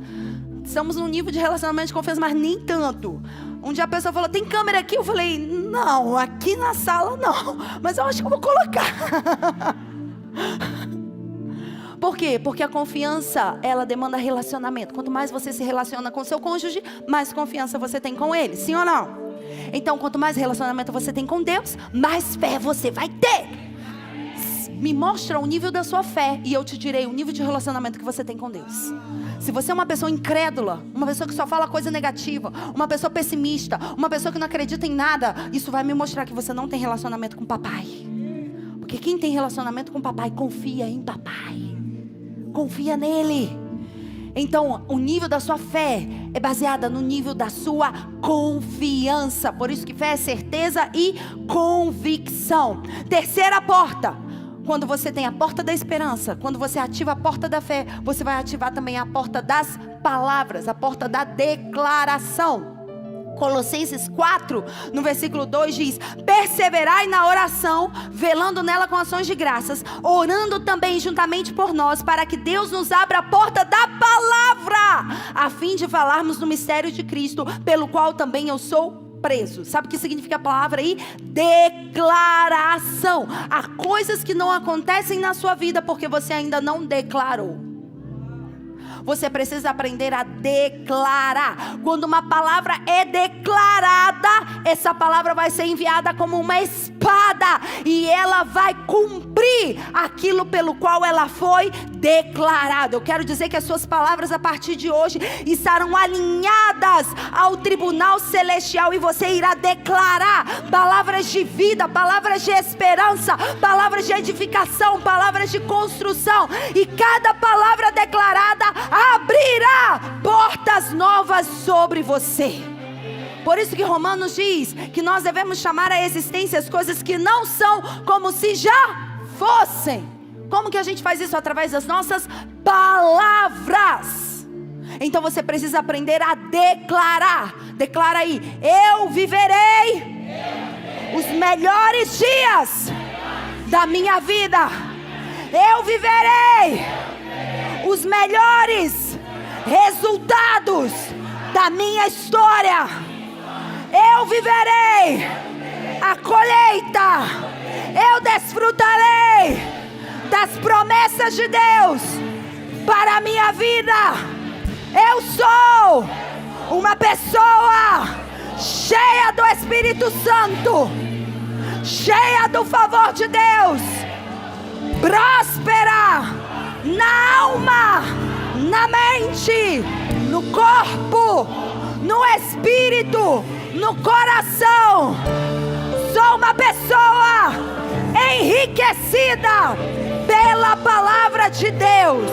Estamos num nível de relacionamento de confiança, mas nem tanto. Um dia a pessoa falou, tem câmera aqui? Eu falei, não, aqui na sala não, mas eu acho que eu vou colocar. Por quê? Porque a confiança, ela demanda relacionamento. Quanto mais você se relaciona com seu cônjuge, mais confiança você tem com ele, sim ou não? Então, quanto mais relacionamento você tem com Deus, mais fé você vai ter. Me mostra o nível da sua fé e eu te direi o nível de relacionamento que você tem com Deus. Se você é uma pessoa incrédula, uma pessoa que só fala coisa negativa, uma pessoa pessimista, uma pessoa que não acredita em nada, isso vai me mostrar que você não tem relacionamento com papai. Porque quem tem relacionamento com papai, confia em papai. Confia nele. Então, o nível da sua fé é baseada no nível da sua confiança. Por isso que fé é certeza e convicção. Terceira porta. Quando você tem a porta da esperança, quando você ativa a porta da fé, você vai ativar também a porta das palavras, a porta da declaração. Colossenses 4, no versículo 2 diz, perseverai na oração, velando nela com ações de graças, orando também juntamente por nós, para que Deus nos abra a porta da palavra, a fim de falarmos no mistério de Cristo, pelo qual também eu sou preso. Sabe o que significa a palavra aí? Declaração. Há coisas que não acontecem na sua vida porque você ainda não declarou. Você precisa aprender a declarar. Quando uma palavra é declarada, essa palavra vai ser enviada como uma espada e ela vai cumprir aquilo pelo qual ela foi declarada. Eu quero dizer que as suas palavras a partir de hoje estarão alinhadas ao tribunal celestial e você irá declarar palavras de vida, palavras de esperança, palavras de edificação, palavras de construção, e cada palavra declarada abrirá portas novas sobre você. Por isso que Romanos diz que nós devemos chamar à existência as coisas que não são como se já fossem. Como que a gente faz isso? Através das nossas palavras. Então você precisa aprender a declarar. Declara aí: eu viverei os melhores dias da minha vida. Eu viverei os melhores resultados da minha história. Eu viverei a colheita. Eu desfrutarei das promessas de Deus para a minha vida. Eu sou uma pessoa cheia do Espírito Santo, cheia do favor de Deus, próspera na alma, na mente, no corpo, no espírito, no coração. Sou uma pessoa enriquecida pela palavra de Deus.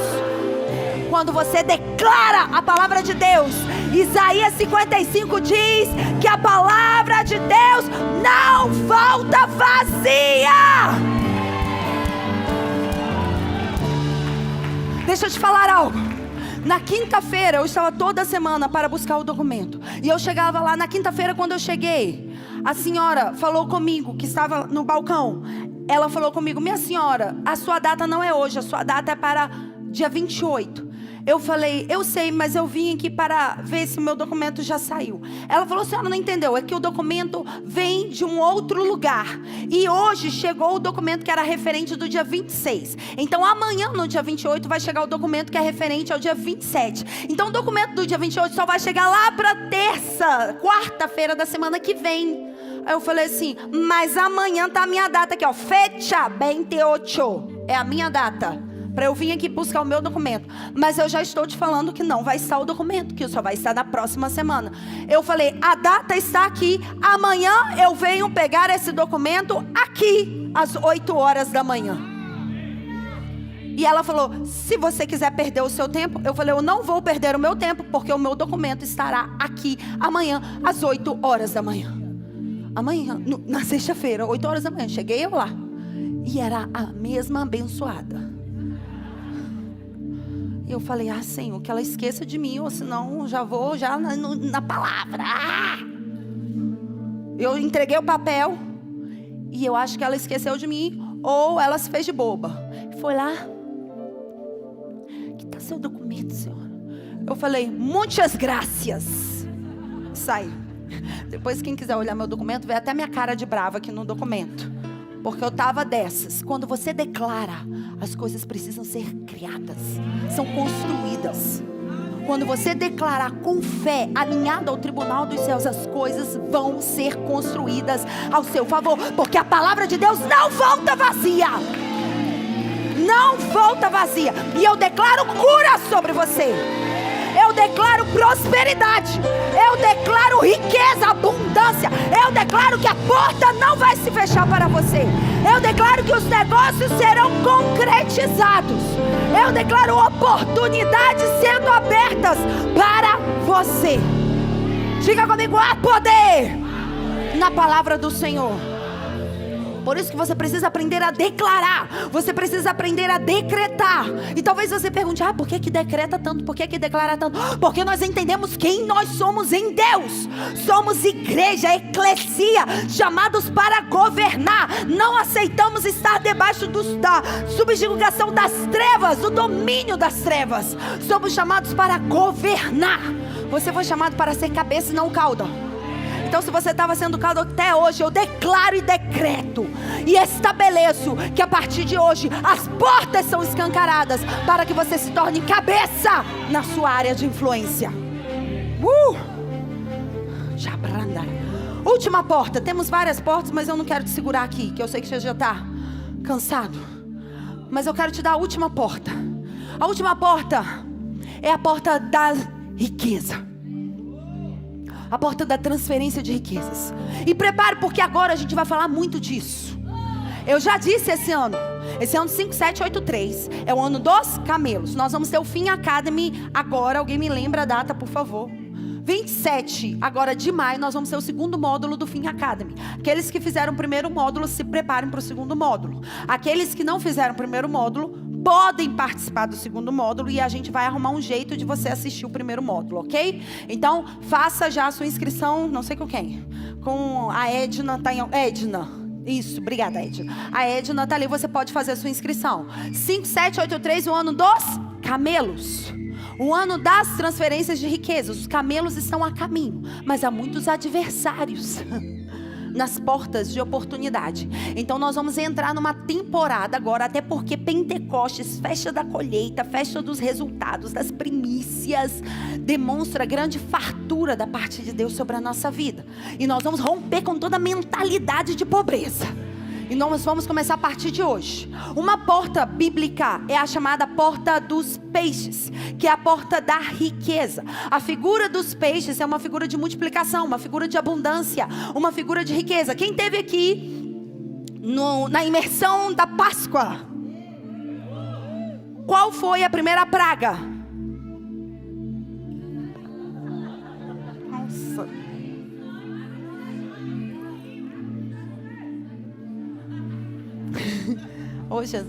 Quando você declara a palavra de Deus, Isaías 55 diz que a palavra de Deus não volta vazia. Deixa eu te falar algo. Na quinta-feira, eu estava toda semana para buscar o documento. E eu chegava lá, na quinta-feira, quando eu cheguei, a senhora falou comigo, que estava no balcão. Ela falou comigo: minha senhora, a sua data não é hoje, a sua data é para dia 28. Eu falei: eu sei, mas eu vim aqui para ver se o meu documento já saiu. Ela falou: a senhora não entendeu, é que o documento vem de um outro lugar. E hoje chegou o documento que era referente do dia 26. Então amanhã, no dia 28, vai chegar o documento que é referente ao dia 27. Então o documento do dia 28 só vai chegar lá para terça, quarta-feira da semana que vem. Aí eu falei assim: mas amanhã tá a minha data aqui, ó, fecha 28. É a minha data para eu vir aqui buscar o meu documento. Mas eu já estou te falando que não vai estar o documento, que só vai estar na próxima semana. Eu falei: a data está aqui, amanhã eu venho pegar esse documento aqui, às 8 horas da manhã. E ela falou, se você quiser perder o seu tempo, eu falei, eu não vou perder o meu tempo, porque o meu documento estará aqui amanhã, às 8 horas da manhã. Amanhã, na sexta-feira, 8 horas da manhã, cheguei eu lá. E era a mesma abençoada. E eu falei, Senhor, que ela esqueça de mim, ou senão já vou na palavra. Eu entreguei o papel, e eu acho que ela esqueceu de mim, ou ela se fez de boba. Foi lá. Que tá seu documento, senhora? Eu falei, muitas graças. Saiu. Depois quem quiser olhar meu documento, vê até minha cara de brava aqui no documento. Porque eu tava dessas. Quando você declara, as coisas precisam ser criadas. São construídas. Quando você declarar com fé, alinhado ao tribunal dos céus, as coisas vão ser construídas ao seu favor. Porque a palavra de Deus não volta vazia. Não volta vazia. E eu declaro cura sobre você. Eu declaro prosperidade. Eu declaro riqueza, abundância. Eu declaro que a porta não vai se fechar para você. Eu declaro que os negócios serão concretizados. Eu declaro oportunidades sendo abertas para você. Diga comigo, há poder na palavra do Senhor. Por isso que você precisa aprender a declarar. Você precisa aprender a decretar. E talvez você pergunte, por que decreta tanto? Por que declara tanto? Porque nós entendemos quem nós somos em Deus. Somos igreja, eclesia, chamados para governar. Não aceitamos estar debaixo da subjugação das trevas, do domínio das trevas. Somos chamados para governar. Você foi chamado para ser cabeça e não cauda. Então se você estava sendo caldo até hoje, eu declaro e decreto e estabeleço que a partir de hoje as portas são escancaradas para que você se torne cabeça na sua área de influência. Última porta. Temos várias portas, mas eu não quero te segurar aqui, que eu sei que você já está cansado. Mas eu quero te dar a última porta. A última porta é a porta da riqueza. A porta da transferência de riquezas. E prepare, porque agora a gente vai falar muito disso. Eu já disse esse ano 5783 é o ano dos camelos. Nós vamos ter o Fim Academy agora. Alguém me lembra a data, por favor? 27 agora de maio, nós vamos ter o segundo módulo do Fim Academy. Aqueles que fizeram o primeiro módulo, se preparem para o segundo módulo. Aqueles que não fizeram o primeiro módulo, podem participar do segundo módulo e a gente vai arrumar um jeito de você assistir o primeiro módulo, ok? Então, faça já a sua inscrição, não sei com quem. Com a Edna, Edna. Isso, obrigada, Edna. A Edna tá ali, você pode fazer a sua inscrição. 5783, o ano dos camelos. O ano das transferências de riqueza. Os camelos estão a caminho, mas há muitos adversários nas portas de oportunidade. Então nós vamos entrar numa temporada agora, até porque Pentecostes, festa da colheita, festa dos resultados, das primícias, demonstra grande fartura da parte de Deus sobre a nossa vida. E nós vamos romper com toda a mentalidade de pobreza. E nós vamos começar a partir de hoje. Uma porta bíblica é a chamada porta dos peixes, que é a porta da riqueza. A figura dos peixes é uma figura de multiplicação, uma figura de abundância, uma figura de riqueza. Quem esteve aqui na imersão da Páscoa? Qual foi a primeira praga? Nossa. Oh, Jesus,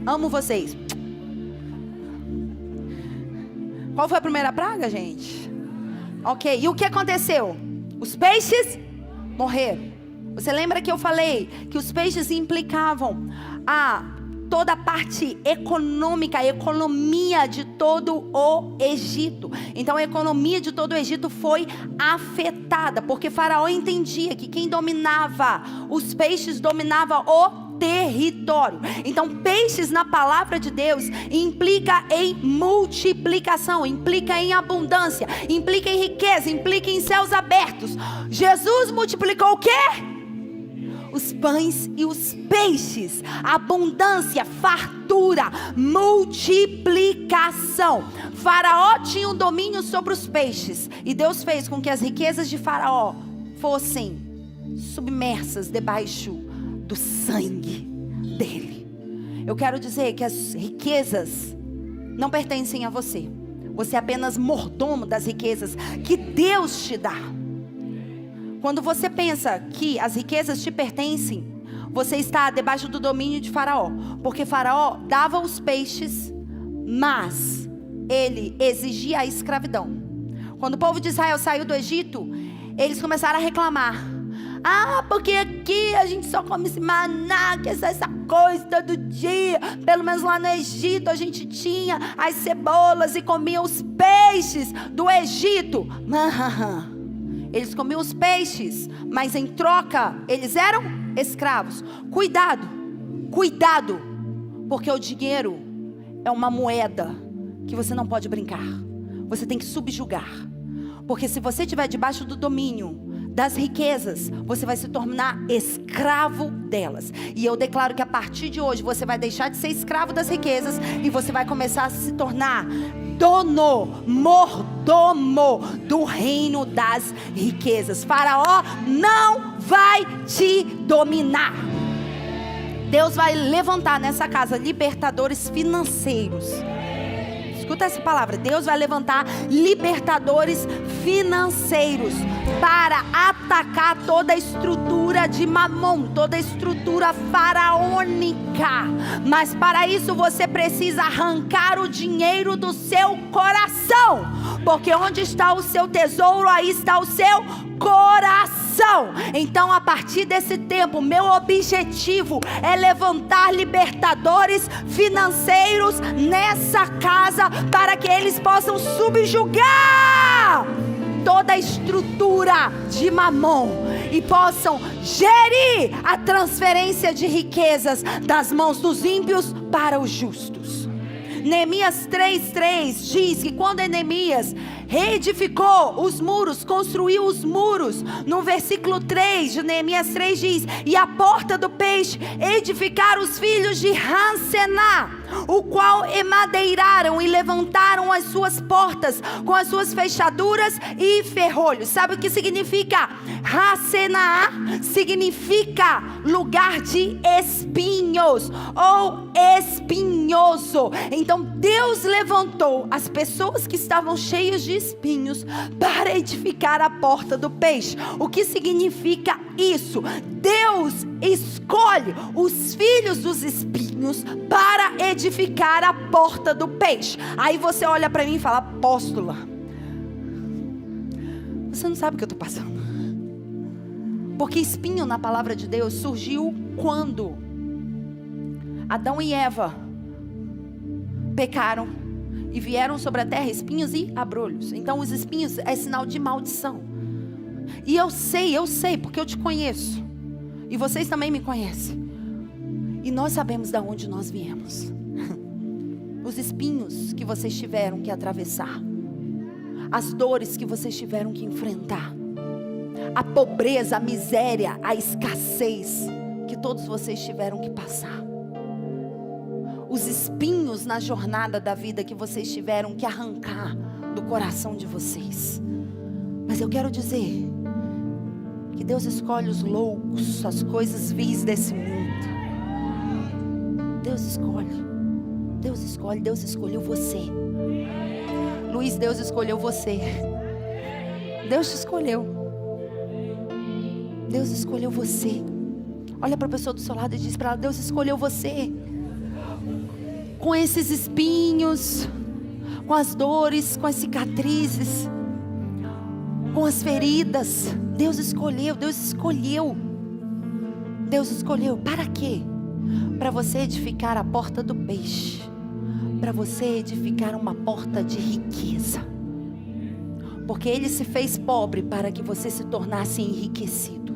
amo vocês. Qual foi a primeira praga, gente? Ok, e o que aconteceu? Os peixes morreram. Você lembra que eu falei que os peixes implicavam toda a parte econômica, a economia de todo o Egito. Então a economia de todo o Egito foi afetada, porque Faraó entendia que quem dominava os peixes dominava o território. Então peixes na palavra de Deus implica em multiplicação, implica em abundância, implica em riqueza, implica em céus abertos. Jesus multiplicou o quê? Os pães e os peixes. Abundância, fartura, multiplicação. Faraó tinha um domínio sobre os peixes, e Deus fez com que as riquezas de Faraó fossem submersas debaixo do sangue dele. Eu quero dizer que as riquezas não pertencem a você. Você é apenas mordomo das riquezas que Deus te dá. Quando você pensa que as riquezas te pertencem, você está debaixo do domínio de Faraó. Porque Faraó dava os peixes, mas ele exigia a escravidão. Quando o povo de Israel saiu do Egito, eles começaram a reclamar. Porque aqui a gente só come esse maná, que essa coisa todo dia. Pelo menos lá no Egito a gente tinha as cebolas e comia os peixes do Egito. Eles comiam os peixes, mas em troca eles eram escravos. Cuidado, porque o dinheiro é uma moeda que você não pode brincar. Você tem que subjugar. Porque se você estiver debaixo do domínio das riquezas, você vai se tornar escravo delas. E eu declaro que a partir de hoje você vai deixar de ser escravo das riquezas e você vai começar a se tornar dono, mordomo do reino das riquezas. Faraó não vai te dominar. Deus vai levantar nessa casa libertadores financeiros. Escuta essa palavra. Deus vai levantar libertadores financeiros para atacar toda a estrutura de Mamon, toda a estrutura faraônica. Mas para isso você precisa arrancar o dinheiro do seu coração, porque onde está o seu tesouro, aí está o seu coração. Então, a partir desse tempo, meu objetivo é levantar libertadores financeiros nessa casa, para que eles possam subjugar toda a estrutura de Mamon e possam gerir a transferência de riquezas das mãos dos ímpios para os justos. Neemias 3:3 diz que quando Neemias reedificou os muros, construiu os muros, no versículo 3 de Neemias 3 diz: e a porta do peixe edificaram os filhos de Hansená, o qual emadeiraram e levantaram as suas portas com as suas fechaduras e ferrolhos. Sabe o que significa Hansená? Significa lugar de espinhos ou espinhoso. Então Deus levantou as pessoas que estavam cheias de espinhos para edificar a porta do peixe. O que significa isso? Deus escolhe os filhos dos espinhos para edificar a porta do peixe. Aí você olha para mim e fala: apóstola, você não sabe o que eu estou passando. Porque espinho na palavra de Deus surgiu quando Adão e Eva pecaram e vieram sobre a terra espinhos e abrolhos. Então os espinhos é sinal de maldição. E eu sei, porque eu te conheço. E vocês também me conhecem. E nós sabemos de onde nós viemos. Os espinhos que vocês tiveram que atravessar. As dores que vocês tiveram que enfrentar. A pobreza, a miséria, a escassez que todos vocês tiveram que passar. Os espinhos na jornada da vida que vocês tiveram que arrancar do coração de vocês. Mas eu quero dizer que Deus escolhe os loucos, as coisas vis desse mundo. Deus escolheu você. Luiz, Deus escolheu você. Deus te escolheu. Deus escolheu você. Olha para a pessoa do seu lado e diz para ela: Deus escolheu você. Com esses espinhos, com as dores, com as cicatrizes, com as feridas. Deus escolheu. Para quê? Para você edificar a porta do peixe. Para você edificar uma porta de riqueza. Porque Ele se fez pobre para que você se tornasse enriquecido.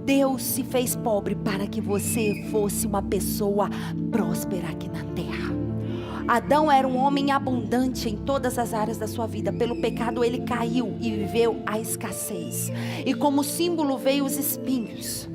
Deus se fez pobre para que você fosse uma pessoa próspera aqui na terra. Adão era um homem abundante em todas as áreas da sua vida. Pelo pecado ele caiu e viveu a escassez. E como símbolo veio os espinhos.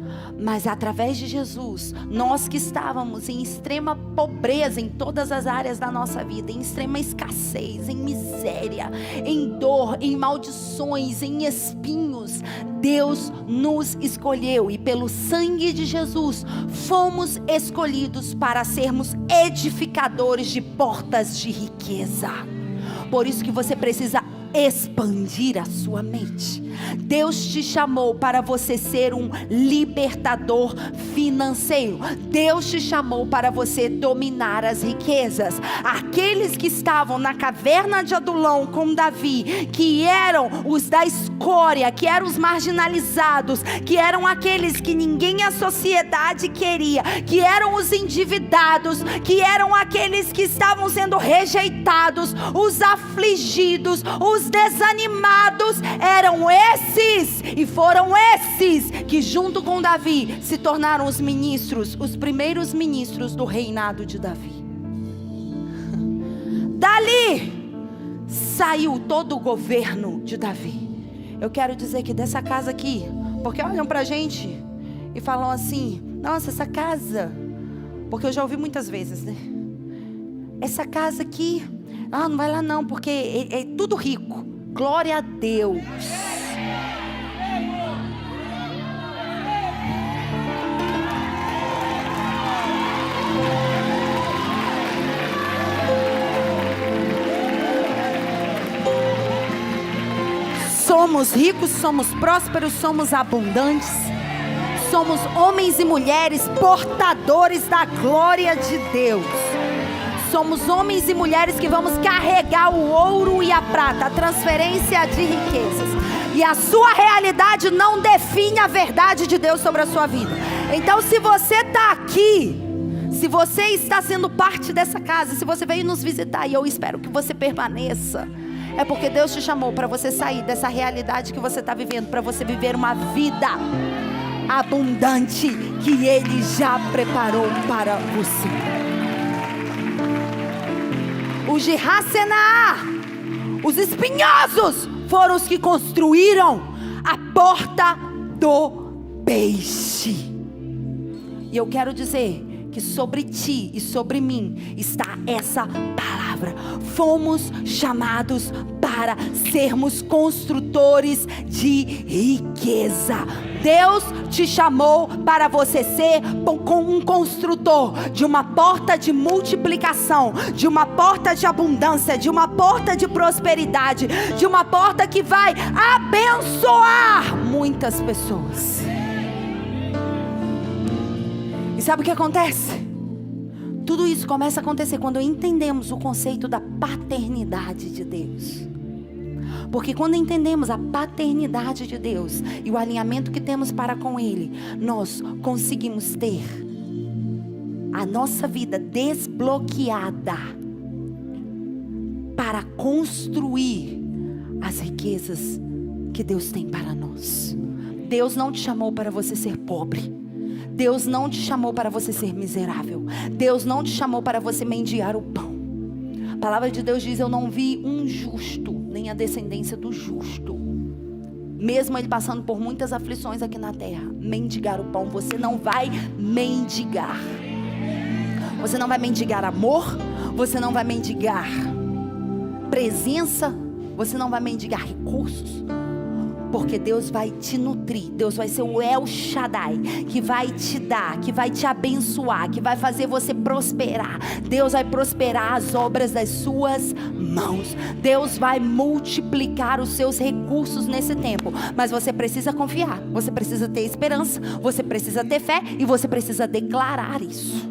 Mas através de Jesus, nós que estávamos em extrema pobreza em todas as áreas da nossa vida, em extrema escassez, em miséria, em dor, em maldições, em espinhos, Deus nos escolheu e pelo sangue de Jesus fomos escolhidos para sermos edificadores de portas de riqueza. Por isso que você precisa expandir a sua mente. Deus te chamou para você ser um libertador financeiro. Deus te chamou para você dominar as riquezas. Aqueles que estavam na caverna de Adulão com Davi, que eram os da escória, que eram os marginalizados, que eram aqueles que ninguém a sociedade queria, que eram os endividados, que eram aqueles que estavam sendo rejeitados, os afligidos, os desanimados, eram esses, e foram esses que junto com Davi se tornaram os ministros, os primeiros ministros do reinado de Davi. Dali saiu todo o governo de Davi. Eu quero dizer que dessa casa aqui, porque olham pra gente e falam assim: nossa, essa casa, porque eu já ouvi muitas vezes, né? Essa casa aqui, não vai lá não, porque é tudo rico. Glória a Deus. Somos ricos, somos prósperos, somos abundantes. Somos homens e mulheres portadores da glória de Deus. Somos homens e mulheres que vamos carregar o ouro e a prata, a transferência de riquezas. E a sua realidade não define a verdade de Deus sobre a sua vida. Então, se você está aqui, se você está sendo parte dessa casa, se você veio nos visitar, e eu espero que você permaneça, é porque Deus te chamou para você sair dessa realidade que você está vivendo, para você viver uma vida abundante que Ele já preparou para você. Os de Racená, os espinhosos, foram os que construíram a porta do peixe. E eu quero dizer que sobre ti e sobre mim está essa palavra. Fomos chamados para sermos construtores de riqueza. Deus te chamou para você ser um construtor de uma porta de multiplicação, de uma porta de abundância, de uma porta de prosperidade, de uma porta que vai abençoar muitas pessoas. E sabe o que acontece? Tudo isso começa a acontecer quando entendemos o conceito da paternidade de Deus. Porque quando entendemos a paternidade de Deus e o alinhamento que temos para com Ele, nós conseguimos ter a nossa vida desbloqueada para construir as riquezas que Deus tem para nós. Deus não te chamou para você ser pobre. Deus não te chamou para você ser miserável. Deus não te chamou para você mendigar o pão. A palavra de Deus diz: eu não vi um justo, nem a descendência do justo, mesmo ele passando por muitas aflições aqui na terra, mendigar o pão. Você não vai mendigar. Você não vai mendigar amor. Você não vai mendigar presença. Você não vai mendigar recursos. Porque Deus vai te nutrir. Deus vai ser o El Shaddai, que vai te dar, que vai te abençoar, que vai fazer você prosperar. Deus vai prosperar as obras das suas mãos. Deus vai multiplicar os seus recursos nesse tempo. Mas você precisa confiar, você precisa ter esperança, você precisa ter fé e você precisa declarar isso.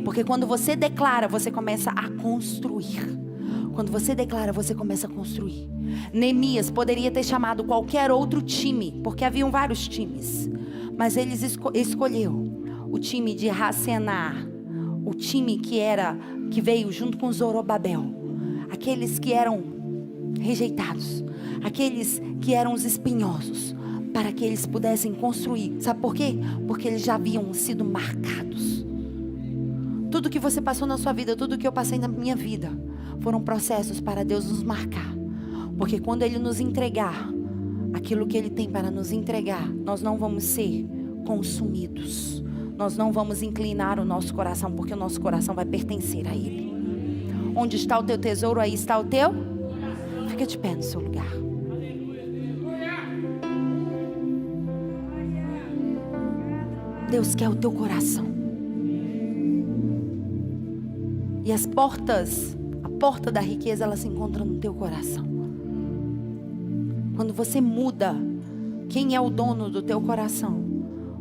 Porque quando você declara, você começa a construir. Quando você declara, você começa a construir. Neemias poderia ter chamado qualquer outro time, porque haviam vários times, mas ele escolheu o time de Racená, o time que veio junto com Zorobabel, aqueles que eram rejeitados, aqueles que eram os espinhosos, para que eles pudessem construir. Sabe por quê? Porque eles já haviam sido marcados. Tudo que você passou na sua vida, tudo que eu passei na minha vida, foram processos para Deus nos marcar. Porque quando Ele nos entregar aquilo que Ele tem para nos entregar, nós não vamos ser consumidos. Nós não vamos inclinar o nosso coração, porque o nosso coração vai pertencer a Ele. Onde está o teu tesouro, aí está o teu. Fica de pé no seu lugar. Deus quer o teu coração. E a porta da riqueza, ela se encontra no teu coração. Quando você muda quem é o dono do teu coração,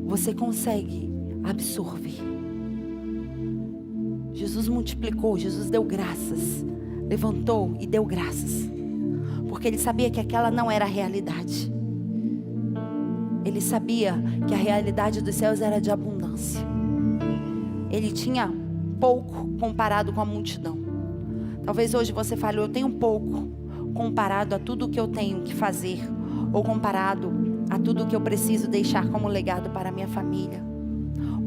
você consegue absorver. Jesus multiplicou, Jesus deu graças, levantou e deu graças, porque Ele sabia que aquela não era a realidade. Ele sabia que a realidade dos céus era de abundância. Ele tinha pouco comparado com a multidão. Talvez hoje você fale, eu tenho pouco comparado a tudo que eu tenho que fazer, ou comparado a tudo que eu preciso deixar como legado para a minha família,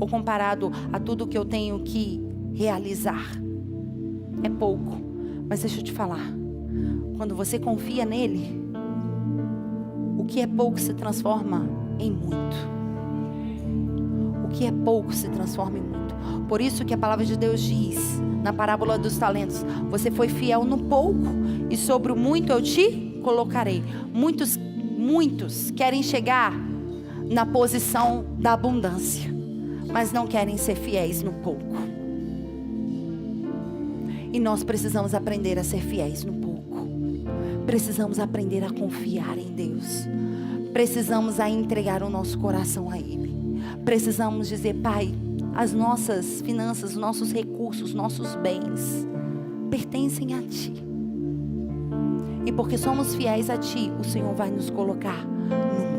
ou comparado a tudo que eu tenho que realizar. É pouco, mas deixa eu te falar, quando você confia nele, o que é pouco se transforma em muito. O que é pouco se transforma em muito. Por isso que a palavra de Deus diz, na parábola dos talentos, você foi fiel no pouco, e sobre o muito eu te colocarei. Muitos querem chegar na posição da abundância, mas não querem ser fiéis no pouco. E nós precisamos aprender a ser fiéis no pouco. Precisamos aprender a confiar em Deus. Precisamos a entregar o nosso coração a Ele. Precisamos dizer, Pai, as nossas finanças, os nossos recursos, nossos bens pertencem a Ti. E porque somos fiéis a Ti, o Senhor vai nos colocar no mundo.